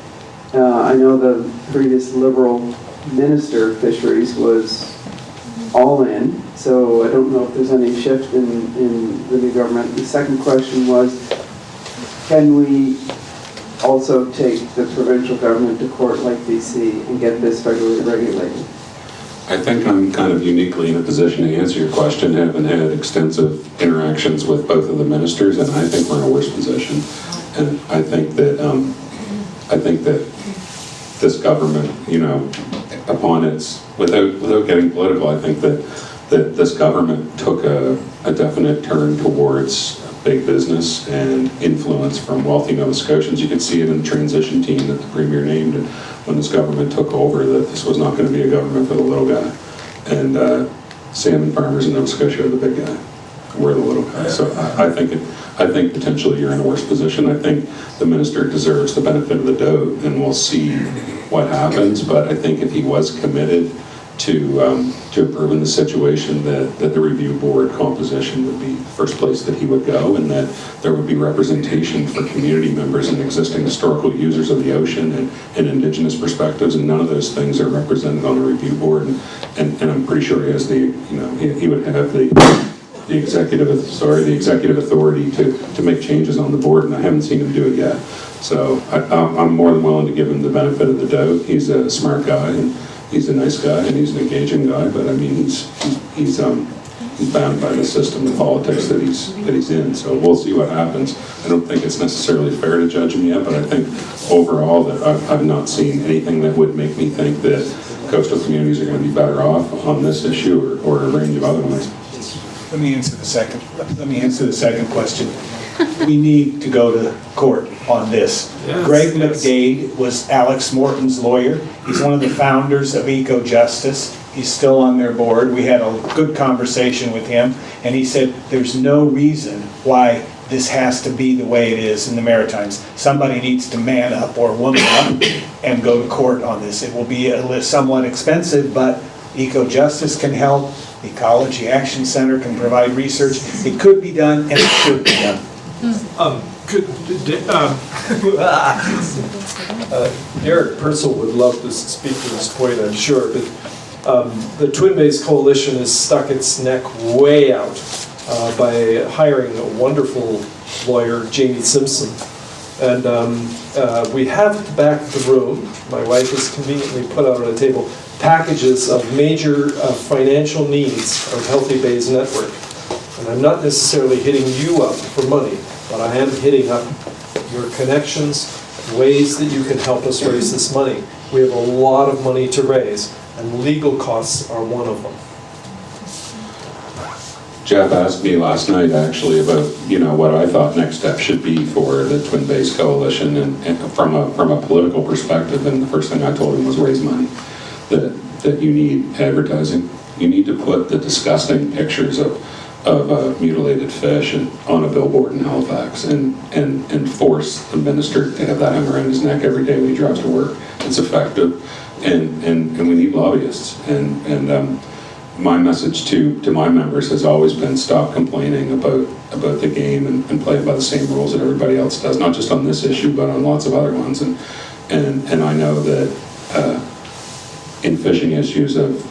I know the previous Liberal Minister of Fisheries was all in, so I don't know if there's any shift in the new government. The second question was, can we also take the provincial government to court like BC and get this federally regulated? I think I'm kind of uniquely in a position to answer your question, having had extensive interactions with both of the ministers, and I think we're in a worse position. And I think that this government, you know, upon its, without getting political, I think that this government took a definite turn towards big business and influence from wealthy Nova Scotians. You could see it in the transition team that the Premier named it when this government took over, that this was not going to be a government for the little guy. And salmon farmers in Nova Scotia are the big guy. We're the little guy. So I think potentially you're in a worse position. I think the minister deserves the benefit of the doubt, and we'll see what happens. But I think if he was committed to improving the situation, that the review board composition would be the first place that he would go, and that there would be representation for community members and existing historical users of the ocean and indigenous perspectives, and none of those things are represented on the review board. And I'm pretty sure he has he would have the executive authority to make changes on the board, and I haven't seen him do it yet. So I'm more than willing to give him the benefit of the doubt. He's a smart guy, and he's a nice guy, and he's an engaging guy, but I mean, he's bound by the system and politics that he's in. So we'll see what happens. I don't think it's necessarily fair to judge him yet, but I think overall that I've not seen anything that would make me think that coastal communities are going to be better off on this issue or a range of other ones. Let me answer the second question. We need to go to court on this. Yes, Greg yes. McDade was Alex Morton's lawyer. He's one of the founders of Eco Justice. He's still on their board. We had a good conversation with him, and he said there's no reason why this has to be the way it is in the Maritimes. Somebody needs to man up or woman up and go to court on this. It will be somewhat expensive, but Eco Justice can help. Ecology Action Center can provide research. It could be done, and it should be done. Derek Purcell would love to speak to this point, I'm sure, but the Twin Bays Coalition has stuck its neck way out by hiring a wonderful lawyer, Jamie Simpson. And we have at the back of the room, my wife has conveniently put out on a table, packages of major financial needs of Healthy Bays Network. And I'm not necessarily hitting you up for money, but I am hitting up your connections, ways that you can help us raise this money. We have a lot of money to raise, and legal costs are one of them. Jeff asked me last night actually about, what I thought next step should be for the Twin Bays Coalition, and from a political perspective, and the first thing I told him was raise money. That you need advertising. You need to put the disgusting pictures of mutilated fish on a billboard in Halifax and force the minister to have that hung around his neck every day when he drives to work. It's effective, and we need lobbyists. And my message to my members has always been stop complaining about the game and play it by the same rules that everybody else does, not just on this issue, but on lots of other ones. And I know that in fishing issues of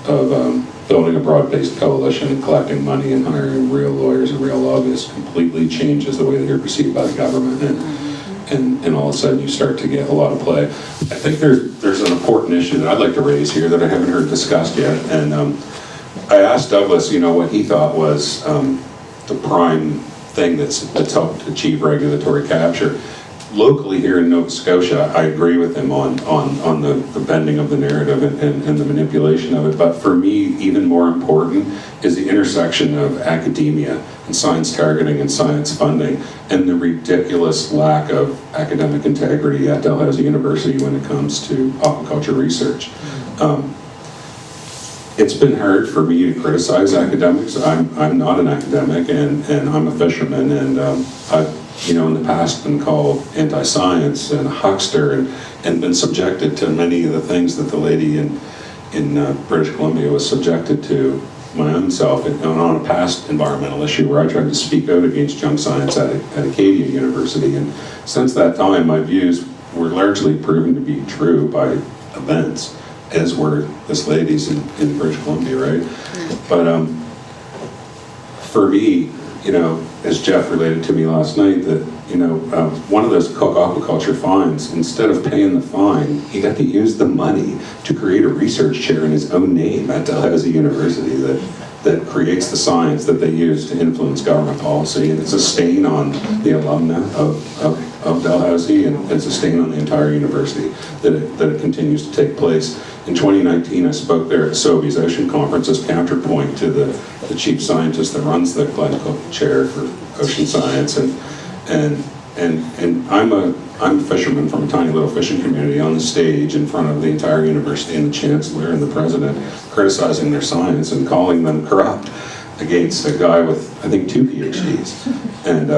building a broad-based coalition and collecting money and hiring real lawyers and real lobbyists completely changes the way that you're perceived by the government, and all of a sudden you start to get a lot of play. I think there's an important issue that I'd like to raise here that I haven't heard discussed yet, and I asked Douglas, what he thought was the prime thing that's helped achieve regulatory capture. Locally here in Nova Scotia, I agree with him on the bending of the narrative and the manipulation of it. But for me, even more important is the intersection of academia and science targeting and science funding and the ridiculous lack of academic integrity at Dalhousie University when it comes to aquaculture research. It's been hard for me to criticize academics. I'm not an academic, and I'm a fisherman, and I've in the past been called anti-science and a huckster, and been subjected to many of the things that the lady in British Columbia was subjected to my own self on a past environmental issue where I tried to speak out against junk science at Acadia University. And since that time, my views were largely proven to be true by events, as were this lady's in British Columbia, right? But for me, as Jeff related to me last night, that, one of those Cook Aquaculture fines, instead of paying the fine, he got to use the money to create a research chair in his own name at Dalhousie University that creates the science that they use to influence government policy. And it's a stain on the alumna of Dalhousie, and it's a stain on the entire university that it continues to take place. In 2019, I spoke there at Sobeys Ocean Conference as counterpoint to the chief scientist that runs the Glenn Cook Chair for Ocean Science, and I'm a fisherman from a tiny little fishing community on the stage in front of the entire university and the chancellor and the president, criticizing their science and calling them corrupt against a guy with, I think, 2 PhDs. And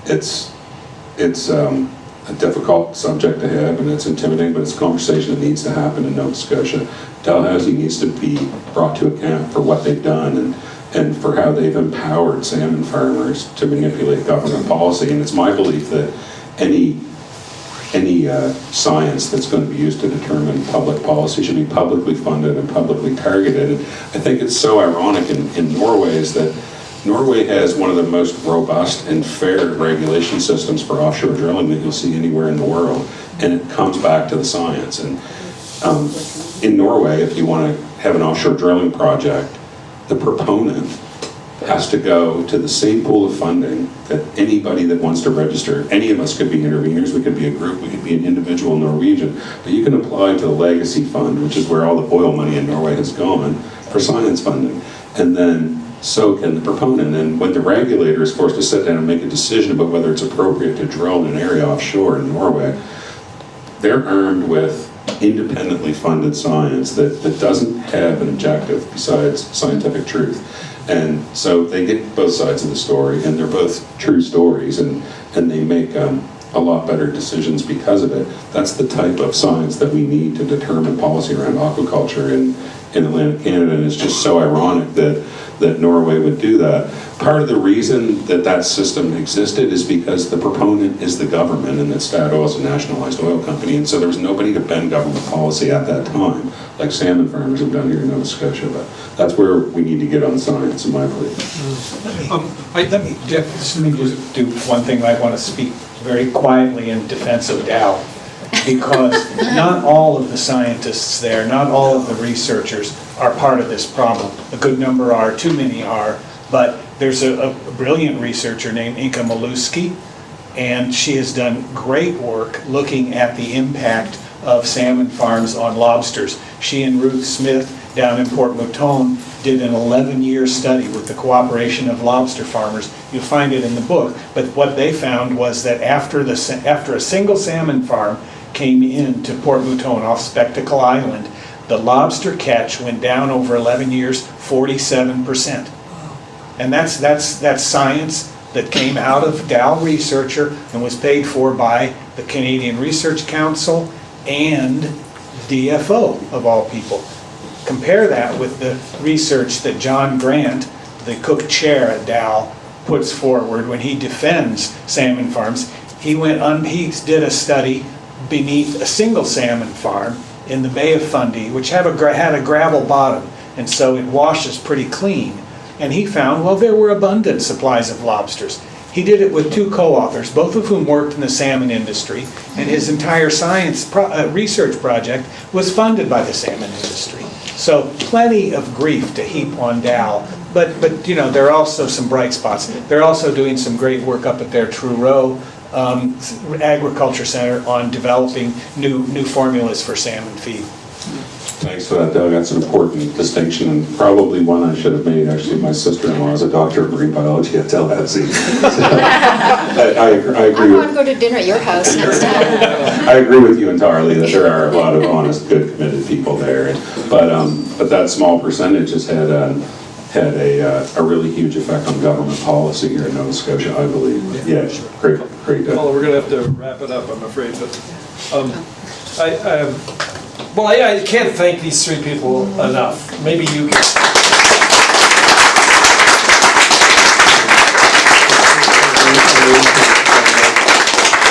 it's a difficult subject to have, and it's intimidating, but it's a conversation that needs to happen in Nova Scotia. Dalhousie needs to be brought to account for what they've done and for how they've empowered salmon farmers to manipulate government policy. And it's my belief that any science that's going to be used to determine public policy should be publicly funded and publicly targeted. And I think it's so ironic in Norway is that Norway has one of the most robust and fair regulation systems for offshore drilling that you'll see anywhere in the world, and it comes back to the science. And in Norway, if you want to have an offshore drilling project, the proponent has to go to the same pool of funding that anybody that wants to register. Any of us could be interveners, we could be a group, we could be an individual Norwegian, but you can apply to the Legacy Fund, which is where all the oil money in Norway has gone, for science funding. And then so can the proponent. And when the regulator is forced to sit down and make a decision about whether it's appropriate to drill in an area offshore in Norway, they're armed with independently funded science that doesn't have an objective besides scientific truth. And so they get both sides of the story, and they're both true stories, and they make a lot better decisions because of it. That's the type of science that we need to determine policy around aquaculture in Atlantic Canada, and it's just so ironic that Norway would do that. Part of the reason that system existed is because the proponent is the government, and that Statoil is a nationalized oil company, and so there was nobody to bend government policy at that time, like salmon farmers have done here in Nova Scotia. But that's where we need to get on science, in my belief. Let me just do one thing. I want to speak very quietly in defense of Dow, because not all of the scientists there, not all of the researchers are part of this problem. A good number are, too many are, but there's a brilliant researcher named Inka Maluski, and she has done great work looking at the impact of salmon farms on lobsters. She and Ruth Smith down in Port Mouton did an 11-year study with the cooperation of lobster farmers. You'll find it in the book. But what they found was that after a single salmon farm came into Port Mouton off Spectacle Island, the lobster catch went down over 11 years 47%. And that's science that came out of Dow researcher and was paid for by the Canadian Research Council and DFO, of all people. Compare that with the research that John Grant, the Cook Chair at Dow, puts forward when he defends salmon farms. He did a study beneath a single salmon farm in the Bay of Fundy, which had a gravel bottom, and so it washes pretty clean. And he found, well, there were abundant supplies of lobsters. He did it with 2 co-authors, both of whom worked in the salmon industry, and his entire research project was funded by the salmon industry. So plenty of grief to heap on Dow, But, you know, there are also some bright spots. They're also doing some great work up at their Truro Agriculture Center on developing new formulas for salmon feed. Thanks for that, Doug. That's an important distinction, and probably one I should have made. Actually, my sister-in-law is a doctor of marine biology at Tallahassee. So, I agree. I want to go to dinner at your house next time. I agree with you entirely that there are a lot of honest, good, committed people there. But that small percentage has had a really huge effect on government policy here in Nova Scotia, I believe. Yeah, great. Well, we're going to have to wrap it up, I'm afraid, but I can't thank these three people enough. Maybe you can.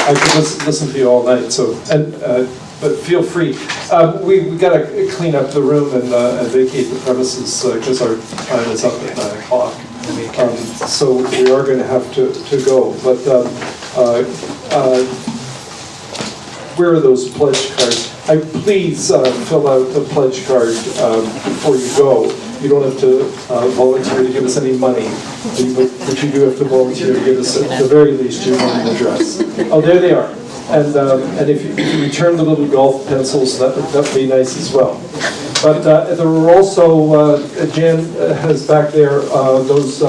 I could listen to you all night, but feel free. We got to clean up the room and vacate the premises because our time is up at 9 o'clock. So we are going to have to go. But where are those pledge cards? Please fill out the pledge card before you go. You don't have to volunteer to give us any money, but you do have to volunteer to give us, at the very least, your name and address. Oh, there they are. And if you return the little golf pencils, that would be nice as well. But there were also, Jan has back there those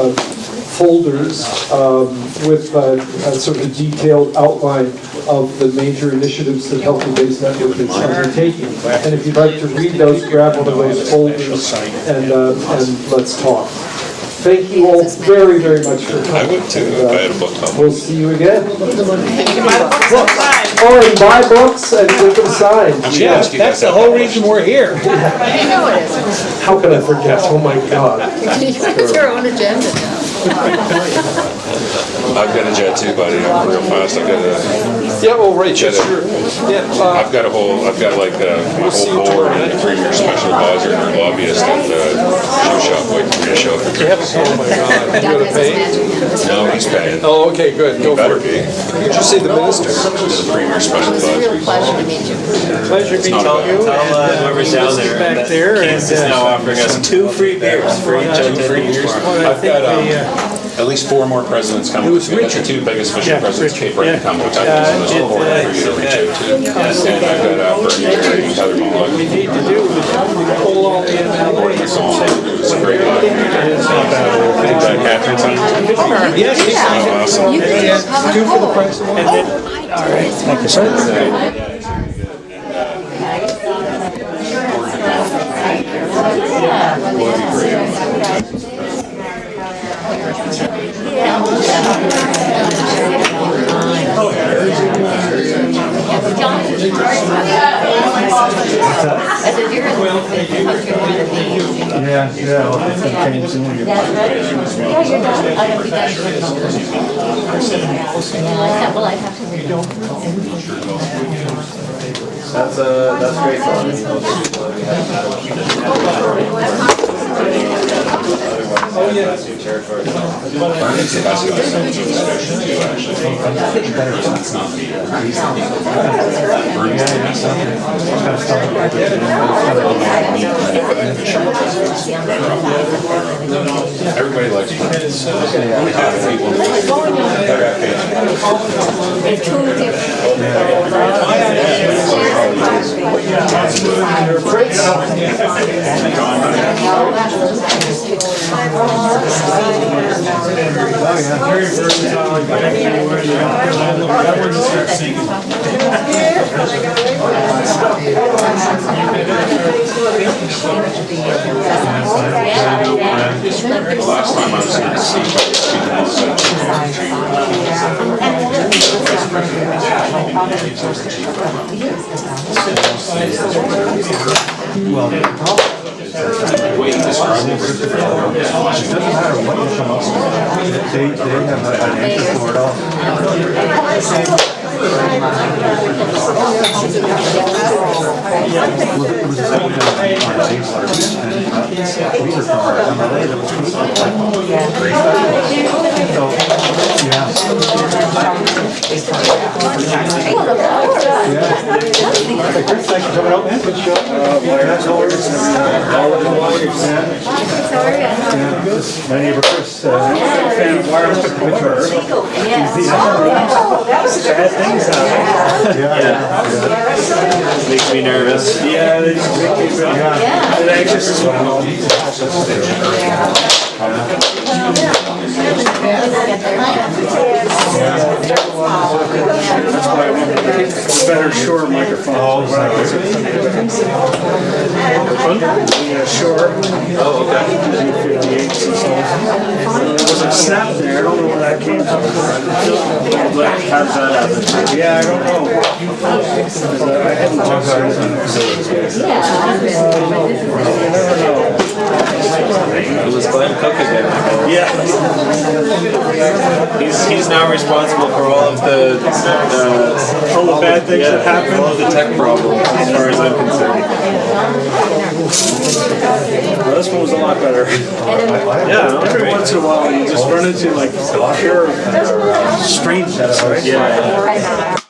folders with a sort of detailed outline of the major initiatives that Healthy Bays Network is undertaking. And if you'd like to read those, grab one of those folders and let's talk. Thank you all very, very much for coming. I would too, if I had a book club. We'll see you again. Oh, and buy books and get them signed. Yeah, that's the whole reason we're here. You know it is. How can I forget? Oh my God. It's your own agenda now. I've got a jet too, buddy. I'm real fast. I've got a. Yeah, well, right, sure. Yeah, I've got like my whole board and a 3-year special advisor and a lobbyist at the shoe shop waiting for me to show up. oh my God. You Doug gotta has his pay? magic hands. No, he's paying. Oh, okay, good. Go Better for it. be. Did you see the minister? Just a 3-year It special was a real advisor. pleasure to meet you. Pleasure It's not bad. whoever's down there. Back there, Keith is now offering us 2 free beers for each attendee tomorrow. I've got at least 4 more presidents coming with me. That's the 2 biggest fishing presidents Cape Breton come with. I think this is important for you to reach out to. And I've got Bernie and Heather Mohawk. Need to do is pull all the It's a great luck. Catherine's on. Yes, Awesome. You can just come 2 for the price of 1. All right. Thank you, sir. That's great fun. Oh, yeah. Everybody likes Bernie. Only half the people. Last time I was here to the way you described it was different. It doesn't matter what you come up with. They have an answer for it all. Chris, my neighbor Chris, fan of wireless guitar. Bad things happen. Makes me nervous. Yeah, they just make me feel anxious as well. That's why I want a better Shure microphone. Yeah, Shure. Oh, okay. 58 system. There was a snap there, I don't know where that came from. But how does that happen? Yeah, I don't know. I hadn't It was Glenn Cook again. Yeah. He's now responsible for all of the bad things that happen. all of the tech problems, as far as I'm concerned. Well, this one was a lot better. Yeah, Every once in a while, you just run into like pure strangeness, right? Yeah.